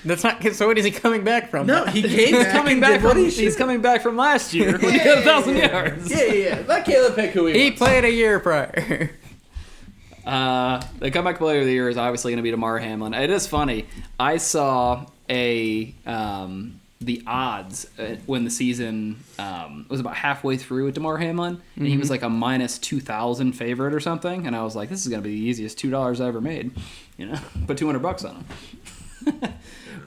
That's not. So what is he coming back from? no, he came back. coming and back did what from, he should. he's coming back from last year when he got 1,000 yards. Yeah. Let Caleb pick who He wants. played a year prior. The comeback player of the year is obviously going to be DeMar Hamlin. It is funny. I saw the odds when the season was about halfway through with DeMar Hamlin, and he was like a minus 2,000 favorite or something. And I was like, this is going to be the easiest $2 I ever made. Put $200 on him.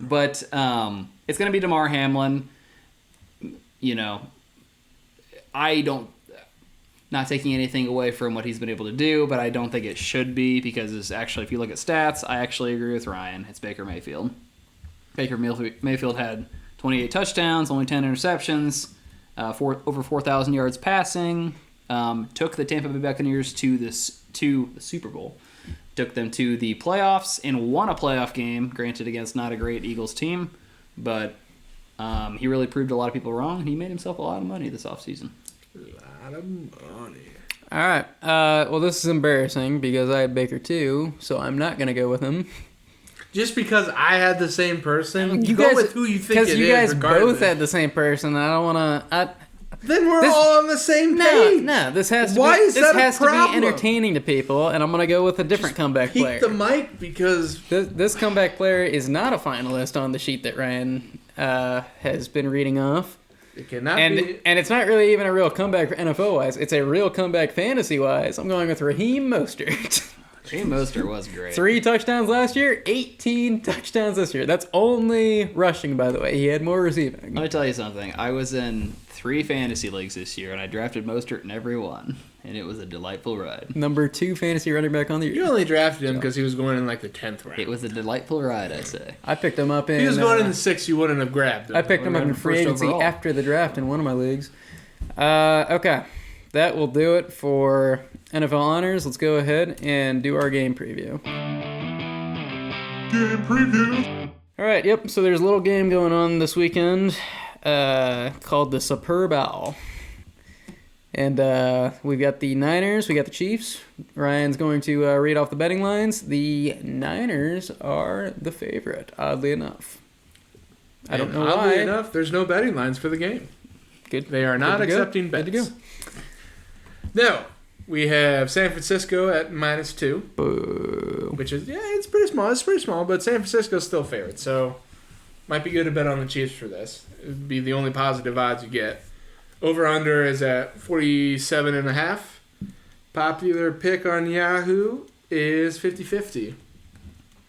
But it's going to be DeMar Hamlin. I don't. Not taking anything away from what he's been able to do, but I don't think it should be because if you look at stats, I actually agree with Ryan. It's Baker Mayfield. Baker Mayfield had 28 touchdowns, only 10 interceptions, over 4,000 yards passing. Took the Tampa Bay Buccaneers to the Super Bowl. Took them to the playoffs and won a playoff game, granted against not a great Eagles team, but he really proved a lot of people wrong. He made himself a lot of money this offseason. A lot of money. All right. Well, this is embarrassing because I had Baker too, so I'm not gonna go with him. Just because I had the same person, You go guys- with who you think it Because is. you guys regardless. both had the same person. I don't want to. Then we're This- all on the same No, page. no. This has to Why be. is This that a has to problem? be entertaining to people, and I'm gonna go with a different comeback Peek player. the mic because This comeback player is not a finalist on the sheet that Ryan has been reading off. it cannot be. And it's not really even a real comeback NFL wise. It's a real comeback fantasy wise. I'm going with Raheem Mostert. Raheem Mostert was great. 3 touchdowns last year, 18 touchdowns this year. That's only rushing, by the way. He had more receiving. Let me tell you something. I was in 3 fantasy leagues this year, and I drafted Mostert in every one, and it was a delightful ride. Number 2 fantasy running back on the You year. only drafted him because he was going in like the 10th round. It was a delightful ride, I say. I picked him up in. If he was going in the 6th, you wouldn't have grabbed him. I picked him up in First free agency overall. after the draft in one of my leagues. Okay, that will do it for NFL honors. Let's go ahead and do our game preview. Game preview. All right, yep. So there's a little game going on this weekend called the Superb Owl. And we've got the Niners, we got the Chiefs. Ryan's going to read off the betting lines. The Niners are the favorite, oddly enough. I don't know Oddly why. enough, there's no betting lines for the game. Good. They are not Good to go. accepting Good bets. to go. Now, We have San Francisco at -2, Boo. which is, it's pretty small. It's pretty small, but San Francisco's still favored, so might be good to bet on the Chiefs for this. It would be the only positive odds you get. Over-under is at 47.5. Popular pick on Yahoo is 50-50.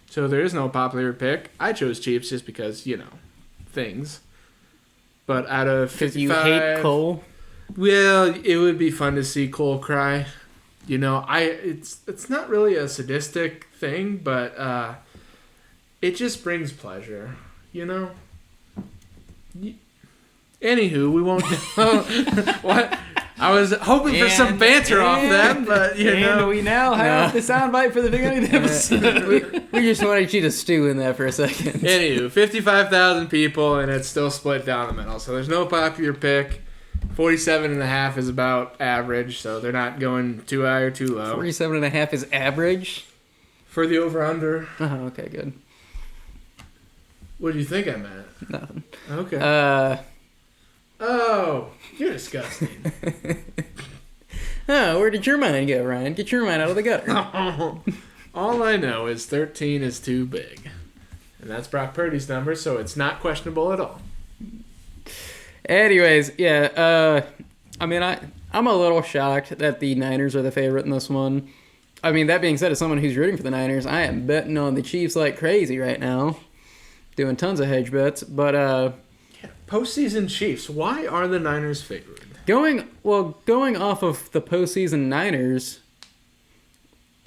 So there is no popular pick. I chose Chiefs just because, things. But out of 55... You hate Cole? Well, it would be fun to see Cole cry. It's not really a sadistic thing, but it just brings pleasure, Anywho, we won't. What? I was hoping for some banter off that, but And we now have the soundbite for the beginning of the episode. We just wanted you to stew in that for a second. Anywho, 55,000 people, and it's still split down the middle. So there's no popular pick. 47.5 is about average, so they're not going too high or too low. 47.5 is average? For the over-under. Oh, okay, good. What do you think I meant? Nothing. Okay. Oh, you're disgusting. Oh, where did your mind go, Ryan? Get your mind out of the gutter. All I know is 13 is too big. And that's Brock Purdy's number, so it's not questionable at all. Anyways, yeah, I'm a little shocked that the Niners are the favorite in this one. I mean, that being said, as someone who's rooting for the Niners, I am betting on the Chiefs like crazy right now. Doing tons of hedge bets, but Postseason Chiefs, why are the Niners favored? going off of the postseason Niners,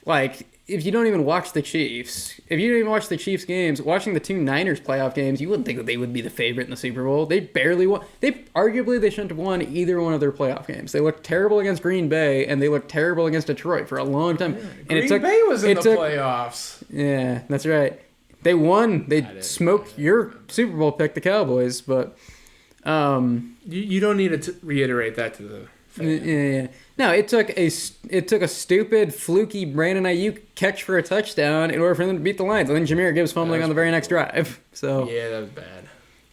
like, if you don't even watch the Chiefs, if you don't even watch the Chiefs games, watching the two Niners playoff games, you wouldn't think that they would be the favorite in the Super Bowl. They barely won. Arguably, they shouldn't have won either one of their playoff games. They looked terrible against Green Bay, and they looked terrible against Detroit for a long time. Green Bay was in the playoffs. Yeah, that's right. They won. They smoked your Super Bowl pick, the Cowboys, but... You don't need to reiterate that to the fan. Yeah. No, it took a stupid, fluky Brandon Ayuk catch for a touchdown in order for them to beat the Lions. And then Jahmyr Gibbs fumbling on the very next drive. So yeah, that was bad.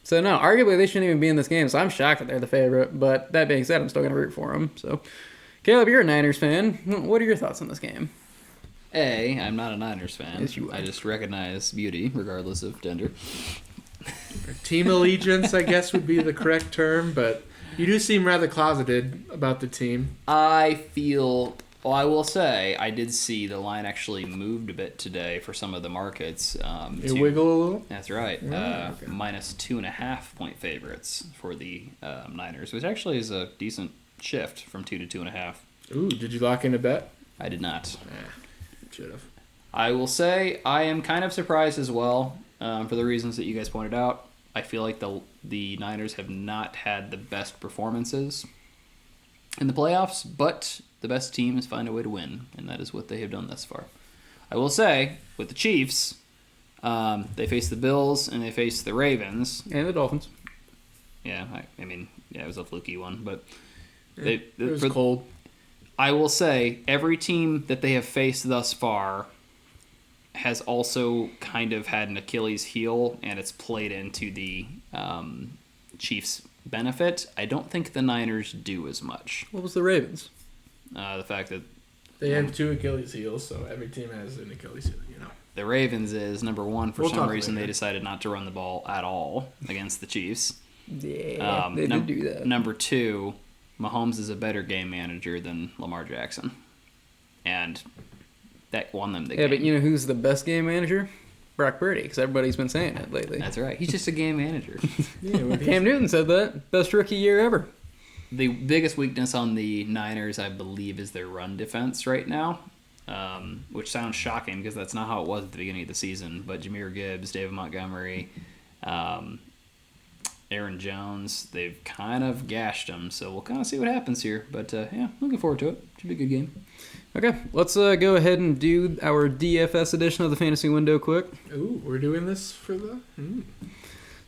So no, arguably they shouldn't even be in this game. So I'm shocked that they're the favorite. But that being said, I'm still gonna root for them. So, Caleb, you're a Niners fan. What are your thoughts on this game? I'm not a Niners fan. Yes, you are. I just recognize beauty, regardless of gender. Team allegiance, I guess, would be the correct term, but you do seem rather closeted about the team. I will say, I did see the line actually moved a bit today for some of the markets. You wiggle a little? That's right. Okay. Minus 2.5 point favorites for the Niners, which actually is a decent shift from 2 to 2.5. Ooh, did you lock in a bet? I did not. Should have. I will say I am kind of surprised as well, for the reasons that you guys pointed out. I feel like the Niners have not had the best performances in the playoffs, but the best teams find a way to win, and that is what they have done thus far. I will say, with the Chiefs, they face the Bills and they face the Ravens. And the Dolphins. Yeah, it was a fluky one, but It was cold. I will say, every team that they have faced thus far has also kind of had an Achilles heel, and it's played into the Chiefs' benefit. I don't think the Niners do as much. What was the Ravens? The fact that They have two Achilles heels, so every team has an Achilles heel, the Ravens is, number one, for We'll some talk reason later. they decided not to run the ball at all against the Chiefs. Yeah, they did do that. Number two, Mahomes is a better game manager than Lamar Jackson. And that won them the game. Yeah, but you know who's the best game manager? Brock Purdy, because everybody's been saying it lately. That's right. He's just a game manager. Cam Newton said that. Best rookie year ever. The biggest weakness on the Niners, I believe, is their run defense right now, which sounds shocking because that's not how it was at the beginning of the season. But Jahmyr Gibbs, David Montgomery, Aaron Jones, they've kind of gashed them. So we'll kind of see what happens here. But, looking forward to it. Should be a good game. Okay, let's go ahead and do our DFS edition of the Fantasy Window quick. Ooh, we're doing this for the...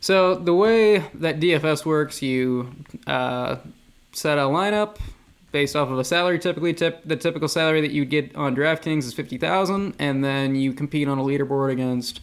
So the way that DFS works, you set a lineup based off of a salary. Typically, the typical salary that you'd get on DraftKings is $50,000, and then you compete on a leaderboard against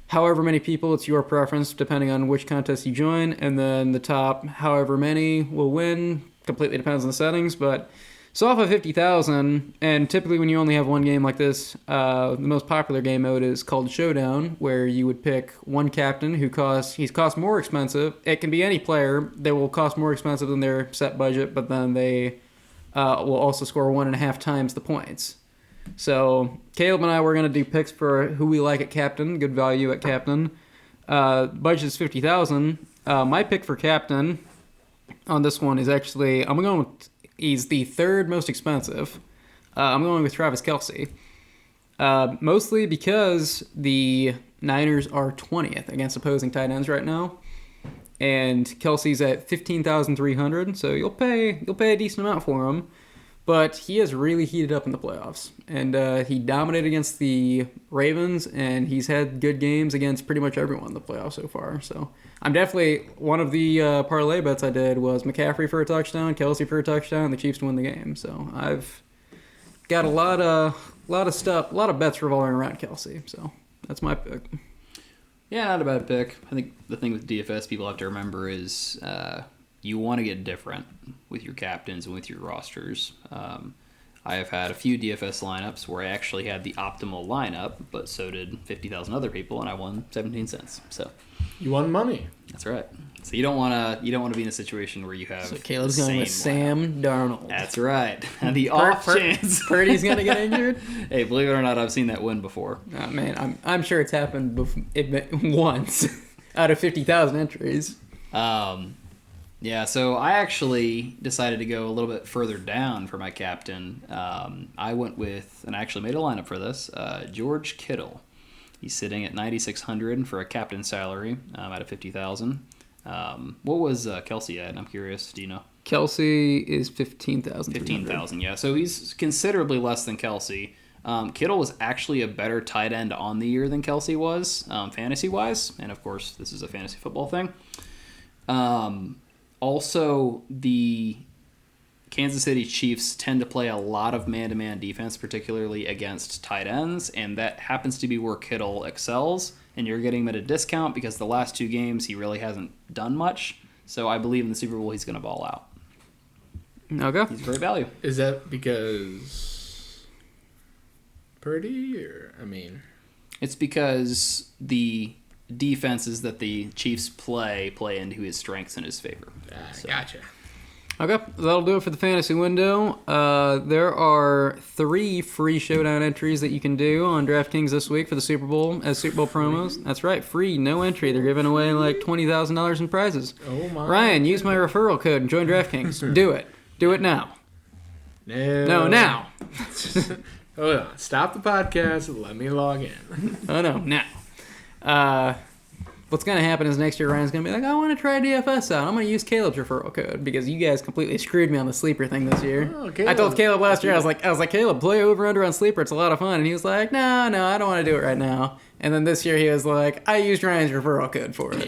however many people. It's your preference, depending on which contest you join, and then the top however many will win. Completely depends on the settings, but So off of 50,000, and typically when you only have one game like this, the most popular game mode is called Showdown, where you would pick one captain who costs more expensive. It can be any player. They will cost more expensive than their set budget, but then they will also score 1.5 times the points. So Caleb and I were going to do picks for who we like at captain, good value at captain. Budget is 50,000. My pick for captain on this one is actually, I'm going with, he's the third most expensive. I'm going with Travis Kelce. Mostly because the Niners are 20th against opposing tight ends right now. And Kelce's at 15,300, so you'll pay a decent amount for him. But he has really heated up in the playoffs. And he dominated against the Ravens, and he's had good games against pretty much everyone in the playoffs so far. So I'm definitely, one of the parlay bets I did was McCaffrey for a touchdown, Kelce for a touchdown, and the Chiefs to win the game. So I've got a lot of bets revolving around Kelce. So that's my pick. Yeah, not a bad pick. I think the thing with DFS people have to remember is you want to get different with your captains and with your rosters. I have had a few DFS lineups where I actually had the optimal lineup, but so did 50,000 other people, and I won 17 cents. So You won money. that's right. So you don't want to be in a situation where you have. So Caleb's the going with same lineup. Sam Darnold. That's right. And the off chance Purdy's going to get injured? Hey, believe it or not, I've seen that win before. Oh, man, I'm sure it's happened once out of 50,000 entries. Yeah, so I actually decided to go a little bit further down for my captain. I went with, and I actually made a lineup for this, George Kittle. He's sitting at 9,600 for a captain salary out of 50,000. What was Kelce at? I'm curious. Do you know? Kelce is 15,000. 15,000, yeah. So he's considerably less than Kelce. Kittle was actually a better tight end on the year than Kelce was, fantasy-wise. And, of course, this is a fantasy football thing. Also, the Kansas City Chiefs tend to play a lot of man-to-man defense, particularly against tight ends, and that happens to be where Kittle excels, and you're getting him at a discount because the last 2 games he really hasn't done much. So I believe in the Super Bowl he's going to ball out. Okay. He's a great value. Is that because Purdy, or It's because the defenses that the Chiefs play into his strengths in his favor. Gotcha. Okay, that'll do it for the fantasy window. There are 3 free showdown entries that you can do on DraftKings this week for the Super Bowl as Super Bowl promos. That's right, free, no entry. They're giving away like $20,000 in prizes. Oh my! Ryan, use my referral code and join DraftKings. Do it. Do it now. No, now. Hold on. Stop the podcast and let me log in. Oh no, now. What's going to happen is next year Ryan's going to be like, I want to try DFS out. I'm going to use Caleb's referral code because you guys completely screwed me on the sleeper thing this year. Oh, I told Caleb last year, I was like, Caleb, play over-under on sleeper. It's a lot of fun. And he was like, no, I don't want to do it right now. And then this year he was like, I used Ryan's referral code for it.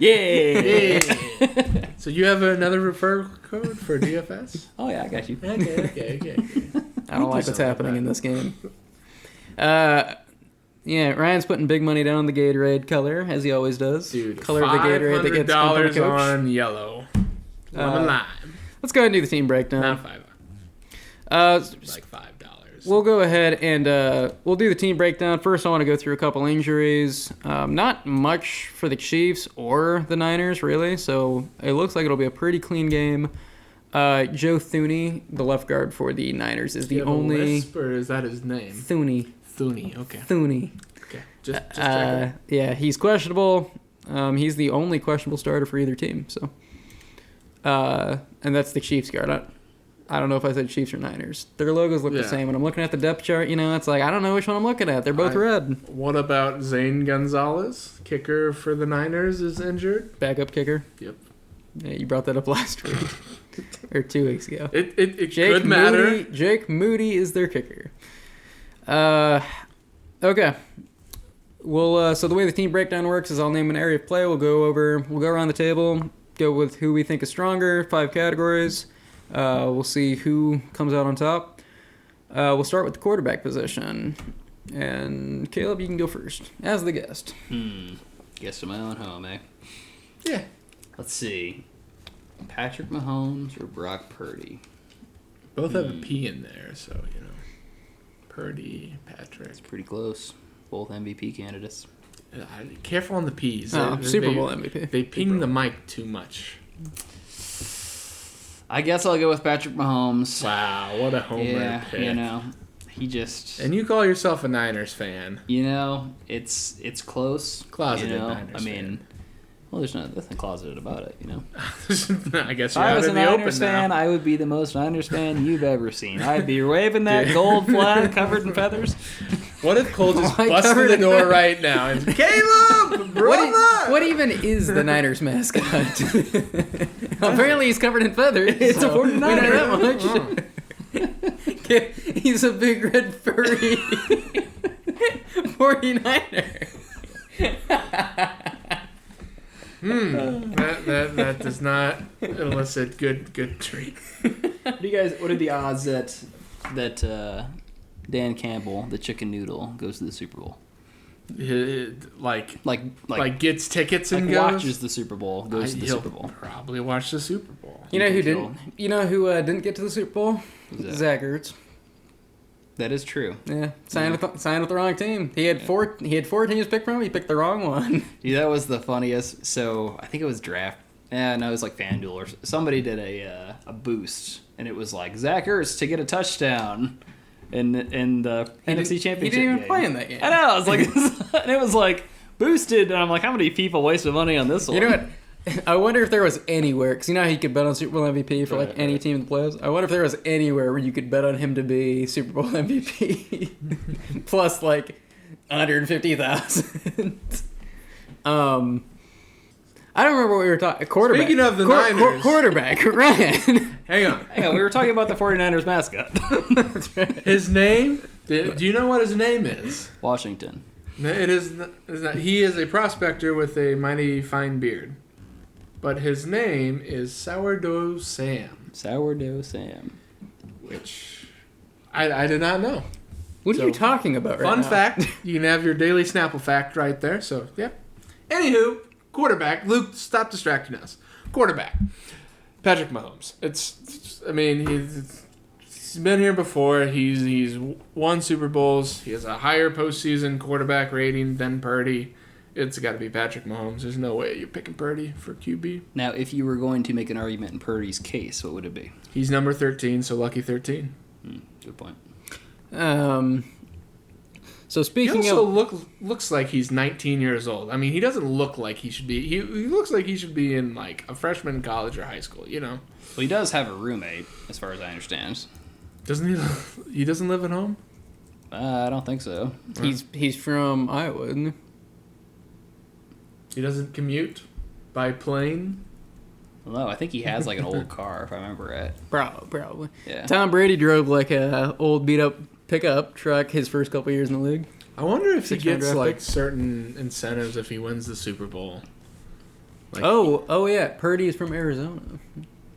Yeah. So you have another referral code for DFS? Oh, yeah, I got you. Okay. I don't like what's happening in this game. Yeah, Ryan's putting big money down on the Gatorade color, as he always does. Dude, color of the Gatorade that gets pumped on the $500 coach. on yellow. Lemon lime. Let's go ahead and do the team breakdown. Not $5. Like Like $5. We'll go ahead and we'll do the team breakdown. First, I want to go through a couple injuries. Not much for the Chiefs or the Niners, really. So it looks like it'll be a pretty clean game. Joe Thuney, the left guard for the Niners, is the only. Lisp, or is that his name? Thuney. Okay. Thuney. Okay. Just check it. Yeah, he's questionable. He's the only questionable starter for either team. So, and that's the Chiefs guard. I don't know if I said Chiefs or Niners. Their logos look the same. When I'm looking at the depth chart, it's like I don't know which one I'm looking at. They're both red. What about Zane Gonzalez, kicker for the Niners, is injured? Backup kicker. Yep. Yeah, you brought that up last week or 2 weeks ago. It could matter. Jake Moody is their kicker. Okay. Well, so the way the team breakdown works is I'll name an area of play. We'll go around the table, go with who we think is stronger, 5 categories. We'll see who comes out on top. We'll start with the quarterback position. And Caleb, you can go first, as the guest. Guest of my own home, eh? Yeah. Let's see. Patrick Mahomes or Brock Purdy? Both have a P in there, so, you know. Purdy, Patrick. It's pretty close. Both MVP candidates. Careful on the P's. Super Bowl MVP. They ping the mic too much. I guess I'll go with Patrick Mahomes. Wow, what a homer pick. You know, he just... And you call yourself a Niners fan. You know, it's close. Closeted you know? Niners fan. Well, there's nothing closeted about it, you know. I guess If you're I out was in a the Niners open fan, now. I would be the most Niners fan you've ever seen. I'd be waving that gold flag covered in feathers. What if Cole just Why busts covered through the in door feathers? right now and Caleb, brother! What even is the Niners mascot? Apparently he's covered in feathers. It's a so we know 49er. that much. He's a big red furry 49er. That does not elicit good treat. What are the odds that Dan Campbell, the chicken noodle, goes to the Super Bowl? Like gets tickets and goes. Watches the Super Bowl, goes to the He'll Super Bowl. Probably watch the Super Bowl. You know who Kill. didn't? You know who didn't get to the Super Bowl? that? Zach Ertz. That is true. Yeah, signed with the wrong team. He had four teams picked from him. He picked the wrong one. Dude, that was the funniest. So I think it was Draft. No, it was like FanDuel or somebody did a boost, and it was like Zach Ertz to get a touchdown in the NFC Championship. He didn't even game. play in that game. I know. I was like, and it was like boosted, and I'm like, how many people wasted money on this one? You know what? I wonder if there was anywhere, because you know how you could bet on Super Bowl MVP for like any team in the playoffs? I wonder if there was anywhere where you could bet on him to be Super Bowl MVP. Plus like 150,000. I don't remember what we were talking. Quarterback. Speaking of the Niners. Quarterback, Ryan. Hang on. Hang on, we were talking about the 49ers mascot. That's right. His name? Do you know what his name is? Washington. It is not. He is a prospector with a mighty fine beard. But his name is Sourdough Sam. Sourdough Sam. Which I did not know. What are So, you talking about right Fun now? fact. You can have your daily Snapple fact right there. So, yep. Anywho, quarterback. Luke, stop distracting us. Quarterback. Patrick Mahomes. He's been here before. He's won Super Bowls. He has a higher postseason quarterback rating than Purdy. It's got to be Patrick Mahomes. There's no way you're picking Purdy for QB. Now, if you were going to make an argument in Purdy's case, what would it be? He's number 13, so lucky 13. Good point. So He speaking also of, looks like he's 19 years old. I mean, he doesn't look like he should be. He looks like he should be in like a freshman in college or high school. You know? Well, he does have a roommate, as far as I understand. Doesn't he? He doesn't live at home. I don't think so. he's from Iowa, isn't he? He doesn't commute by plane. Well, no, I think he has like an old car, if I remember right. Probably. Yeah. Tom Brady drove like a old beat up pickup truck his first couple years in the league. I wonder if he Six-round gets draft like pick. certain incentives if he wins the Super Bowl. Like, Oh yeah, Purdy is from Arizona.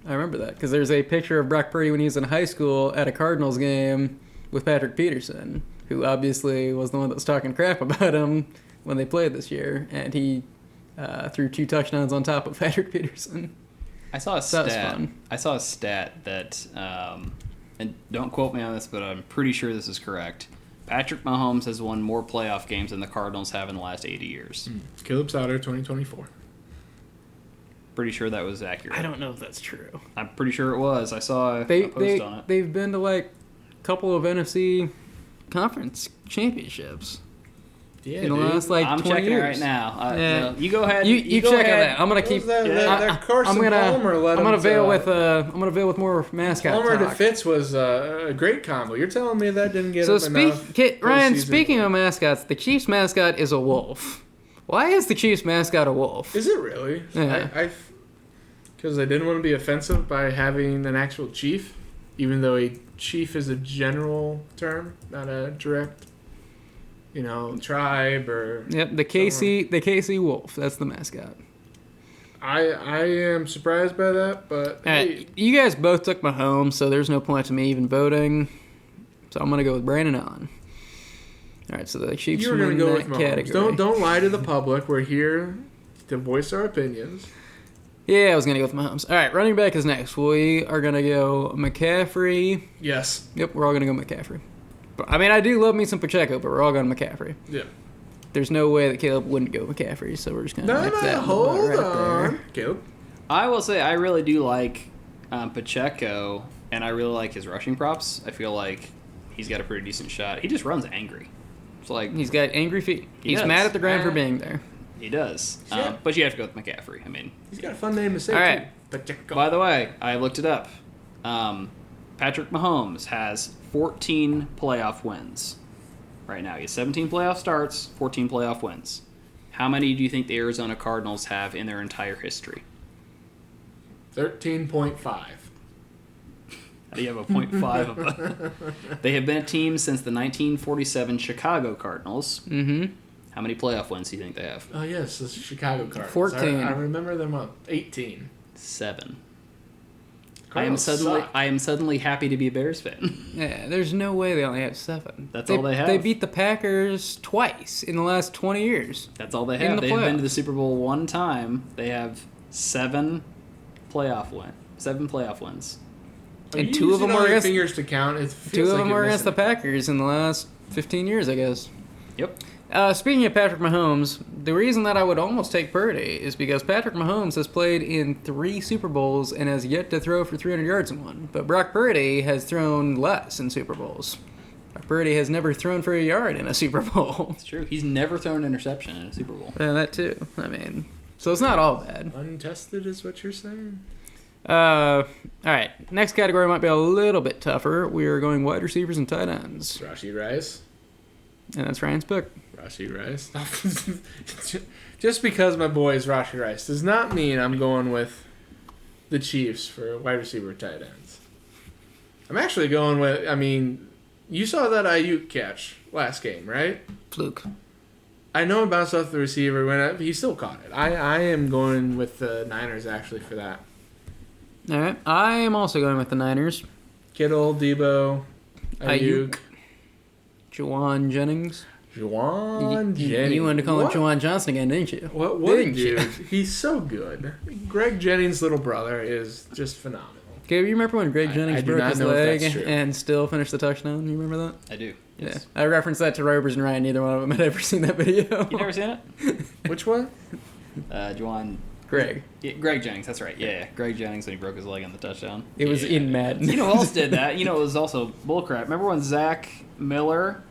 I remember that because there's a picture of Brock Purdy when he was in high school at a Cardinals game with Patrick Peterson, who obviously was the one that was talking crap about him when they played this year, and he threw 2 touchdowns on top of Patrick Peterson. I saw a So that was stat. fun. I saw a stat that, and don't quote me on this, but I'm pretty sure this is correct. Patrick Mahomes has won more playoff games than the Cardinals have in the last 80 years. Caleb Sauter, 2024. Pretty sure that was accurate. I don't know if that's true. I'm pretty sure it was. I saw a They post on it. they've been to like a couple of NFC conference championships Yeah, in the last like I'm 20 checking years. it right now. Yeah. No, you go ahead. You go check on ahead. that. I'm gonna keep. That Carson Palmer let I'm gonna him veil to- with more mascot Palmer to talk. Fitz was a great combo. You're telling me that didn't get So him enough Ryan, postseason? speaking of mascots, the Chiefs mascot is a wolf. Why is the Chiefs mascot a wolf? Is it really? Yeah. Because they didn't want to be offensive by having an actual chief, even though a chief is a general term, not a direct, tribe or. Yep, the KC Wolf. That's the mascot. I am surprised by that, but hey, You guys both took Mahomes, so there's no point to me even voting. So I'm gonna go with Brandon Allen. All right, so the Chiefs you're going to win go that with Mahomes. category. Don't lie to the public. We're here to voice our opinions. Yeah, I was going to go with Mahomes. All right, running back is next. We are going to go McCaffrey. Yes. Yep, we're all going to go McCaffrey. But, I mean, I do love me some Pacheco, but we're all going McCaffrey. Yeah. There's no way that Caleb wouldn't go McCaffrey, so we're just going to No, hold on. Caleb. I will say I really do like Pacheco, and I really like his rushing props. I feel like he's got a pretty decent shot. He just runs angry. It's like He's got angry feet. He's does. mad at the ground for being there. he does. Yeah. But you have to go with McCaffrey. I mean, He's got a fun name to say, All right. too. Pacheco. by the way, I looked it up. Patrick Mahomes has 14 playoff wins right now. He has 17 playoff starts, 14 playoff wins. How many do you think the Arizona Cardinals have in their entire history? 13.5. How do you have a 0.5 of a... They have been a team since the 1947 Chicago Cardinals. Mm-hmm. How many playoff wins do you think they have? Oh, yes, the Chicago Cardinals. 14. I remember them up. 18. 7. Cardinals suck. I am suddenly happy to be a Bears fan. Yeah, there's no way they only have 7. That's all they have. They beat the Packers twice in the last 20 years. That's all they In have. the They've been to the playoffs. Super Bowl one time. They have 7 playoff wins. And You 2 of using them all were your against fingers to count. It 2 feels of like them you're were against the missing. Packers in the last 15 years, I guess. Yep. Speaking of Patrick Mahomes, the reason that I would almost take Purdy is because Patrick Mahomes has played in 3 Super Bowls and has yet to throw for 300 yards in one. But Brock Purdy has thrown less in Super Bowls. Brock Purdy has never thrown for a yard in a Super Bowl. It's true. He's never thrown an interception in a Super Bowl. Yeah, that too. I mean, so it's not all bad. Untested is what you're saying? All right, next category might be a little bit tougher. We are going wide receivers and tight ends, Rashi Rice. and that's Ryan's pick. Rashi Rice. Just because my boy is Rashi Rice does not mean I'm going with the Chiefs for wide receiver tight ends. I'm actually going with, I mean, you saw that Ayuk catch last game, right? Fluke. I know it bounced off the receiver, he still caught it. I am going with the Niners actually for that. All right, I am also going with the Niners. Kittle, Debo, Ayuk, Juwan Jennings. Juwan Jennings. You wanted to call him What? Juwan Johnson again, didn't you? What Didn't dude? you? He's so good. Greg Jennings' little brother is just phenomenal. Okay, you remember when Greg Jennings I do broke not his know if leg that's true. and still finished the touchdown? You remember that? I do. Yes. Yeah. I referenced that to Robers and Ryan. Neither one of them had ever seen that video. You never seen it? Which one? Juwan. Greg. Yeah, Greg Jennings. That's right. Yeah. Greg Jennings when he broke his leg on the touchdown. It was in Madden. You know who else did that? You know, it was also bullcrap. Remember when Zach Miller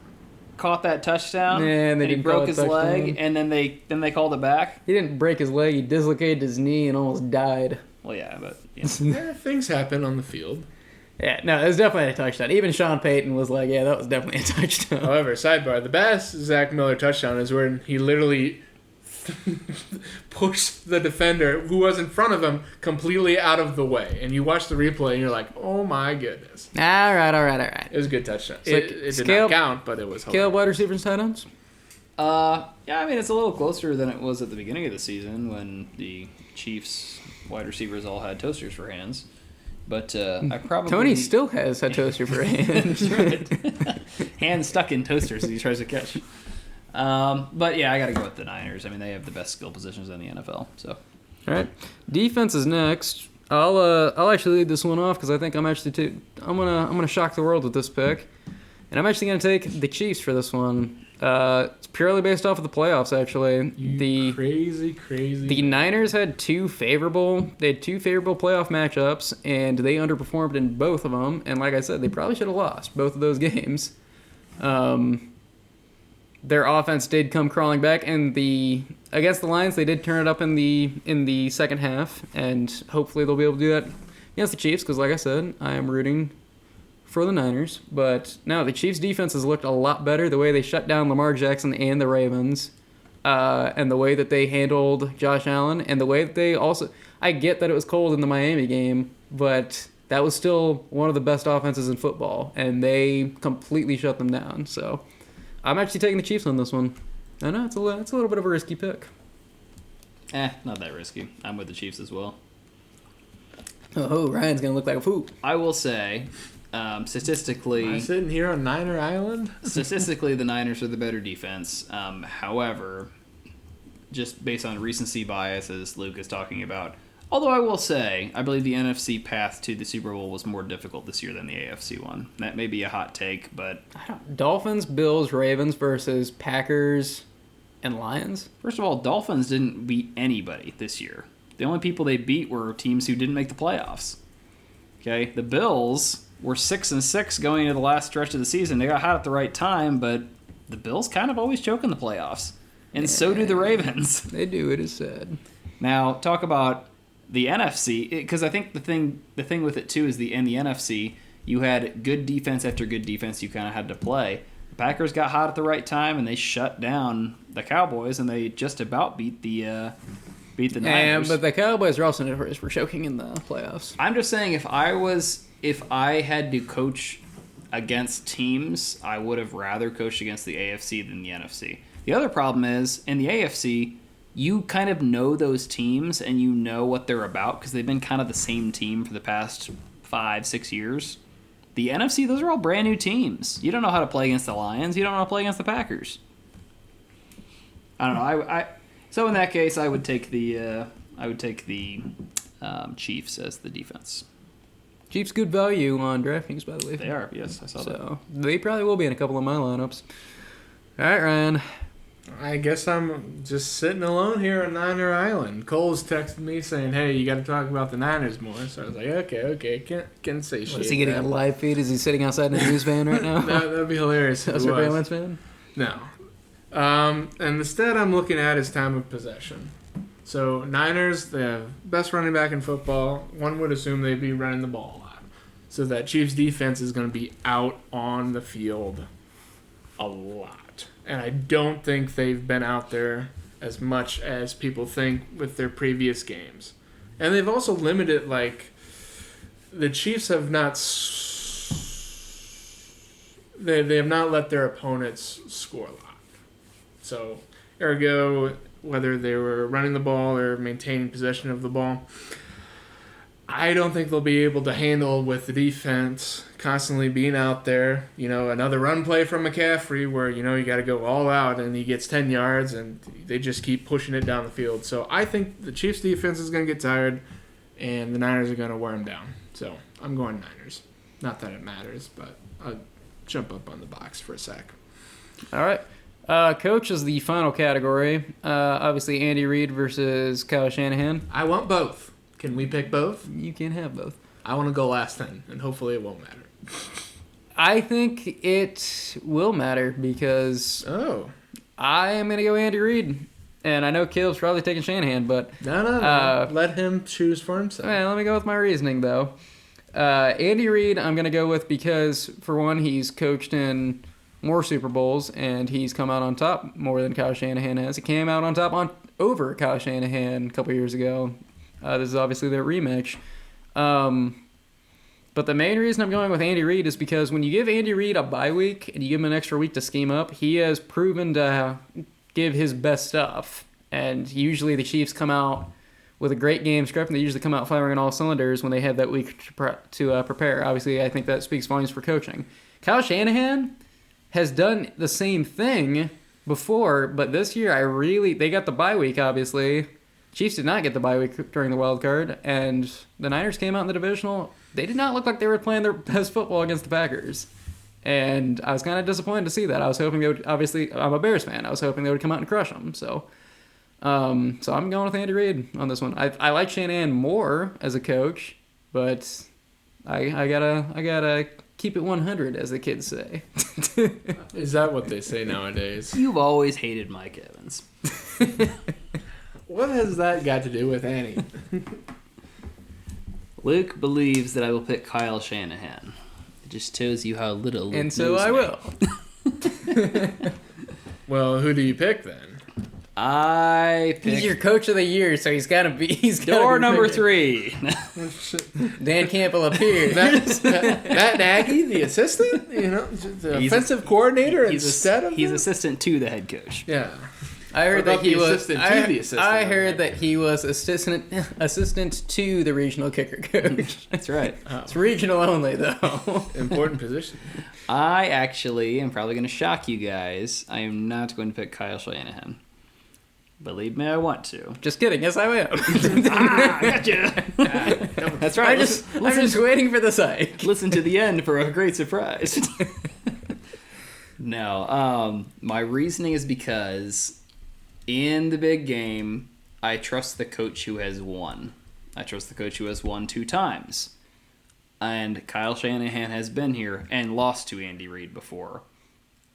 caught that touchdown Yeah, and they he didn't call broke it his touchdown. leg, and then they called it back? He didn't break his leg. He dislocated his knee and almost died. Well, yeah, but yeah. Yeah, things happen on the field. Yeah, no, it was definitely a touchdown. Even Sean Payton was like, yeah, that was definitely a touchdown. However, sidebar, the best Zach Miller touchdown is when he literally pushed the defender who was in front of him completely out of the way. And you watch the replay and you're like, oh my goodness. All right. It was a good touchdown. So, It did scale- not count, but it was hilarious. Caleb, wide receivers and tight ends? Yeah, I mean, it's a little closer than it was at the beginning of the season when the Chiefs wide receivers all had toasters for hands. But I probably... Tony still has a toaster for hands. That's right. Hands stuck in toasters as he tries to catch. But yeah, I got to go with the Niners. I mean, they have the best skill positions in the NFL. So All right, defense is next. I'll actually lead this one off because I think I'm gonna shock the world with this pick, and I'm actually gonna take the Chiefs for this one. It's purely based off of the playoffs. Actually, You crazy. the Niners had two favorable playoff matchups, and they underperformed in both of them. And like I said, they probably should have lost both of those games. Their offense did come crawling back, and against the Lions, they did turn it up in the second half, and hopefully they'll be able to do that against the Chiefs. Because like I said, I am rooting for the Niners. But no, the Chiefs' defense has looked a lot better. The way they shut down Lamar Jackson and the Ravens, and the way that they handled Josh Allen, and the way that they also... I get that it was cold in the Miami game, but that was still one of the best offenses in football, and they completely shut them down. So I'm actually taking the Chiefs on this one. I know it's a little bit of a risky pick. not that risky. I'm with the Chiefs as well. Oh, Ryan's gonna look like a fool. I will say, I'm statistically, sitting here on Niner Island. the Niners are the better defense. However, just based on recency bias, as Luke is talking about, Although I will say, I believe the NFC path to the Super Bowl was more difficult this year than the AFC one. That may be a hot take, but Dolphins, Bills, Ravens versus Packers and Lions. first of all, Dolphins didn't beat anybody this year. The only people they beat were teams who didn't make the playoffs. Okay, the Bills were 6-6 going into the last stretch of the season. They got hot at the right time, but the Bills kind of always choke in the playoffs, and so do the Ravens. They do. It is sad. Now, talk about the NFC, because I think the thing with it too is in the NFC, you had good defense after good defense you kind of had to play. The Packers got hot at the right time, and they shut down the Cowboys, and they just about beat the Niners. But the Cowboys are also notorious for choking in the playoffs. I'm just saying, if I had to coach against teams, I would have rather coached against the AFC than the NFC. The other problem is, in the AFC, you kind of know those teams and you know what they're about because they've been kind of the same team for the past 5-6 years. The NFC, those are all brand new teams. You don't know how to play against the Lions. You don't know how to play against the Packers. I don't know. So in that case, I would take the Chiefs as the defense. Chiefs good value on DraftKings, by the way. They are, yes, I saw that. So they probably will be in a couple of my lineups. All right, Ryan. I guess I'm just sitting alone here on Niner Island. Cole's texted me saying, "Hey, you got to talk about the Niners more." So I was like, "Okay, can't say shit." Is he getting a live feed? Is he sitting outside in a news van right now? That'd be hilarious. If That's it a was. Valence fan? No. And the stat I'm looking at is time of possession. So Niners, they have best running back in football. One would assume they'd be running the ball a lot. So that Chiefs defense is going to be out on the field a lot. And I don't think they've been out there as much as people think with their previous games. And they've also limited, the Chiefs have not... They have not let their opponents score a lot. So, ergo, whether they were running the ball or maintaining possession of the ball, I don't think they'll be able to handle with the defense constantly being out there. Another run play from McCaffrey where, you got to go all out and he gets 10 yards and they just keep pushing it down the field. So, I think the Chiefs' defense is going to get tired and the Niners are going to wear them down. So, I'm going Niners. Not that it matters, but I'll jump up on the box for a sec. All right. Coach is the final category. Obviously, Andy Reid versus Kyle Shanahan. I want both. Can we pick both? You can have both. I want to go last then, and hopefully it won't matter. I think it will matter because I am going to go Andy Reid. And I know Caleb's probably taking Shanahan, but... No. Let him choose for himself. All right, let me go with my reasoning, though. Andy Reid, I'm going to go with because, for one, he's coached in more Super Bowls, and he's come out on top more than Kyle Shanahan has. He came out on top over Kyle Shanahan a couple years ago. This is obviously their rematch. But the main reason I'm going with Andy Reid is because when you give Andy Reid a bye week and you give him an extra week to scheme up, he has proven to give his best stuff. And usually the Chiefs come out with a great game script, and they usually come out firing on all cylinders when they have that week to prepare. Obviously, I think that speaks volumes for coaching. Kyle Shanahan has done the same thing before, but this year they got the bye week, obviously. Chiefs did not get the bye week during the wild card, and the Niners came out in the divisional. They did not look like they were playing their best football against the Packers. And I was kind of disappointed to see that. I was hoping they would, obviously, I'm a Bears fan. I was hoping they would come out and crush them. So I'm going with Andy Reid on this one. I like Shanahan more as a coach, but I gotta keep it 100, as the kids say. Is that what they say nowadays? You've always hated Mike Evans. What has that got to do with Annie? Luke believes that I will pick Kyle Shanahan. It just shows you how little Luke And so knows I me. will. Well, who do you pick then? I pick He's your coach of the year, so he's got to be. door number 3. Dan Campbell appeared. Matt Nagy, the assistant? The offensive coordinator instead of He's him? assistant to the head coach. Yeah. I heard What that about he the was. assistant to the assistant? I heard that he was assistant to the regional kicker coach. That's right. It's regional only, though. Important position. I actually am probably going to shock you guys. I am not going to pick Kyle Shanahan. Believe me, I want to. Just kidding. Yes, I will. Gotcha. That's right. I'm just waiting for the psych. Listen to the end for a great surprise. No, my reasoning is because in the big game, I trust the coach who has won. I trust the coach who has won 2 times. And Kyle Shanahan has been here and lost to Andy Reid before.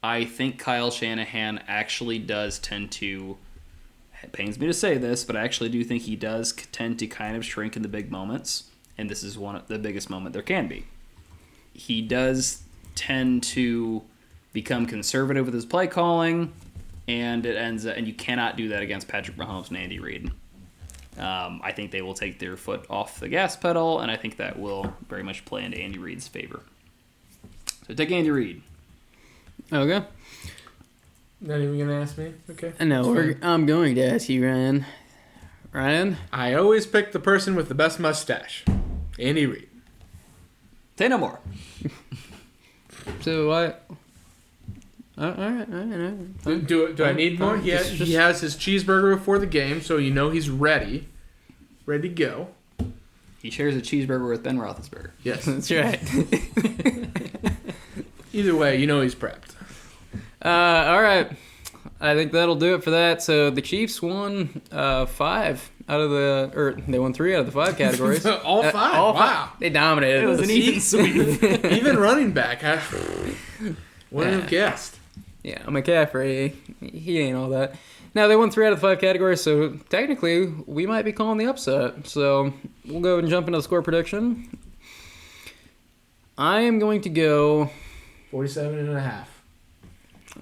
I think Kyle Shanahan actually does tend to, it pains me to say this, but I actually do think he does tend to kind of shrink in the big moments. And this is one of the biggest moment there can be. He does tend to become conservative with his play calling, and it ends up, and you cannot do that against Patrick Mahomes and Andy Reid. I think they will take their foot off the gas pedal, and I think that will very much play into Andy Reid's favor. So take Andy Reid. Okay. Not even gonna ask me? Okay. No, I'm going to ask you, Ryan. Ryan? I always pick the person with the best mustache. Andy Reid. Say no more. So what? All right. Do I need more? Yeah, he has his cheeseburger before the game, so you know he's ready to go. He shares a cheeseburger with Ben Roethlisberger. Yes. That's right. Either way, you know he's prepped. All right. I think that'll do it for that. So the Chiefs won 5 out of the, or they won 3 out of the 5 categories. All 5. All Wow. 5. They dominated. It was an even sweep. Even running back. Wouldn't have guessed. Yeah, McCaffrey, he ain't all that. Now, they won 3 out of the 5 categories, so technically, we might be calling the upset. So, we'll go and jump into the score prediction. I am going to go... 47.5.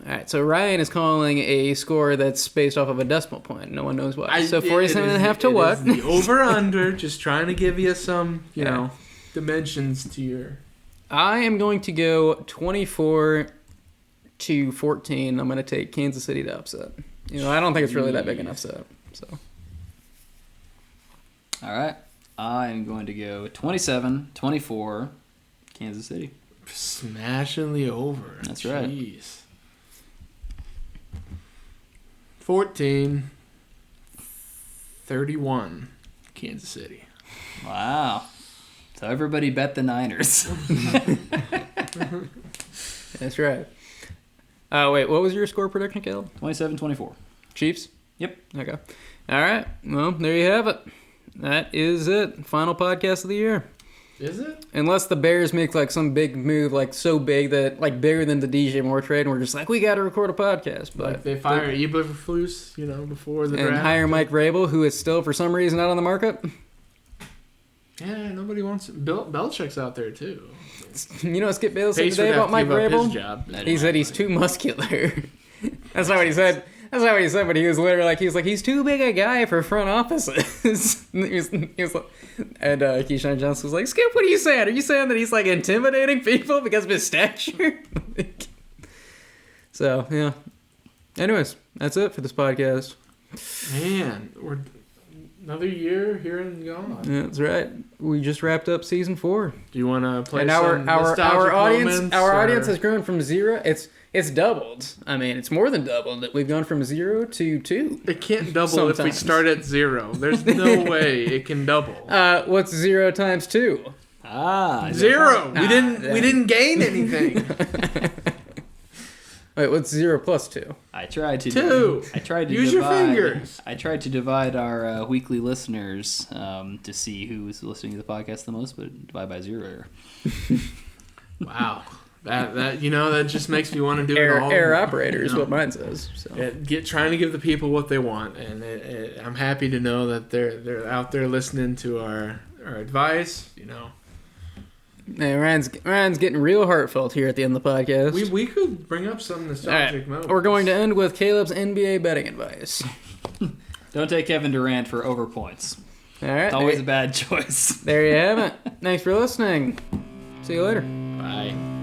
Alright, so Ryan is calling a score that's based off of a decimal point. No one knows what. So 47.5 to what? The over-under, just trying to give you some, you know, dimensions to your... I am going to go 24-14. I'm going to take Kansas City to upset. You know, I don't think it's really that big an upset. So. All right. I'm going to go 27-24, Kansas City. Smashing the over. That's right. Jeez. 14-31, Kansas City. Wow. So everybody bet the Niners. That's right. Wait, what was your score prediction, Caleb? 27-24. Chiefs? Yep. Okay. All right. Well, there you have it. That is it. Final podcast of the year. Is it? Unless the Bears make like some big move, like so big that like bigger than the DJ Moore trade, and we're just like, we got to record a podcast. But Like they fire Eberflus, you know, before the and draft. hire Mike Vrabel, who is still for some reason not on the market. Yeah, nobody wants it. Belichick's out there too. You know what Skip Bayless said Pace would today have about to Mike give up his Vrabel? job. He said he's too muscular. That's not what he said. That's not what he said, but he was literally like, he's too big a guy for front offices. he was like, and Keyshawn Johnson was like, Skip, what are you saying? Are you saying that he's like intimidating people because of his stature? So, yeah. Anyways, that's it for this podcast. Man, we're another year here and gone. Yeah, that's right. We just wrapped up season 4. Do you want to play And some our nostalgic audience has grown from 0. It's doubled. I mean, it's more than doubled. We've gone from 0 to 2. It can't double if we Sometimes. start at 0. There's no way it can double. What's 0 times 2? 0. We didn't gain anything. Wait, what's 0 plus 2? I tried to 2. I tried to Use divide, your fingers. I tried to divide our weekly listeners to see who was listening to the podcast the most, but divide by 0. Wow. That you know, that just makes me want to do it all. Error operator is you know. what mine says. So. Trying to give the people what they want, and I'm happy to know that they're out there listening to our advice. You know, Hey, Ryan's getting real heartfelt here at the end of the podcast. we could bring up some nostalgic moments. We're going to end with Caleb's NBA betting advice. Don't take Kevin Durant for over points. All right, It's always a bad choice. there you have it. Thanks for listening. See you later. Bye.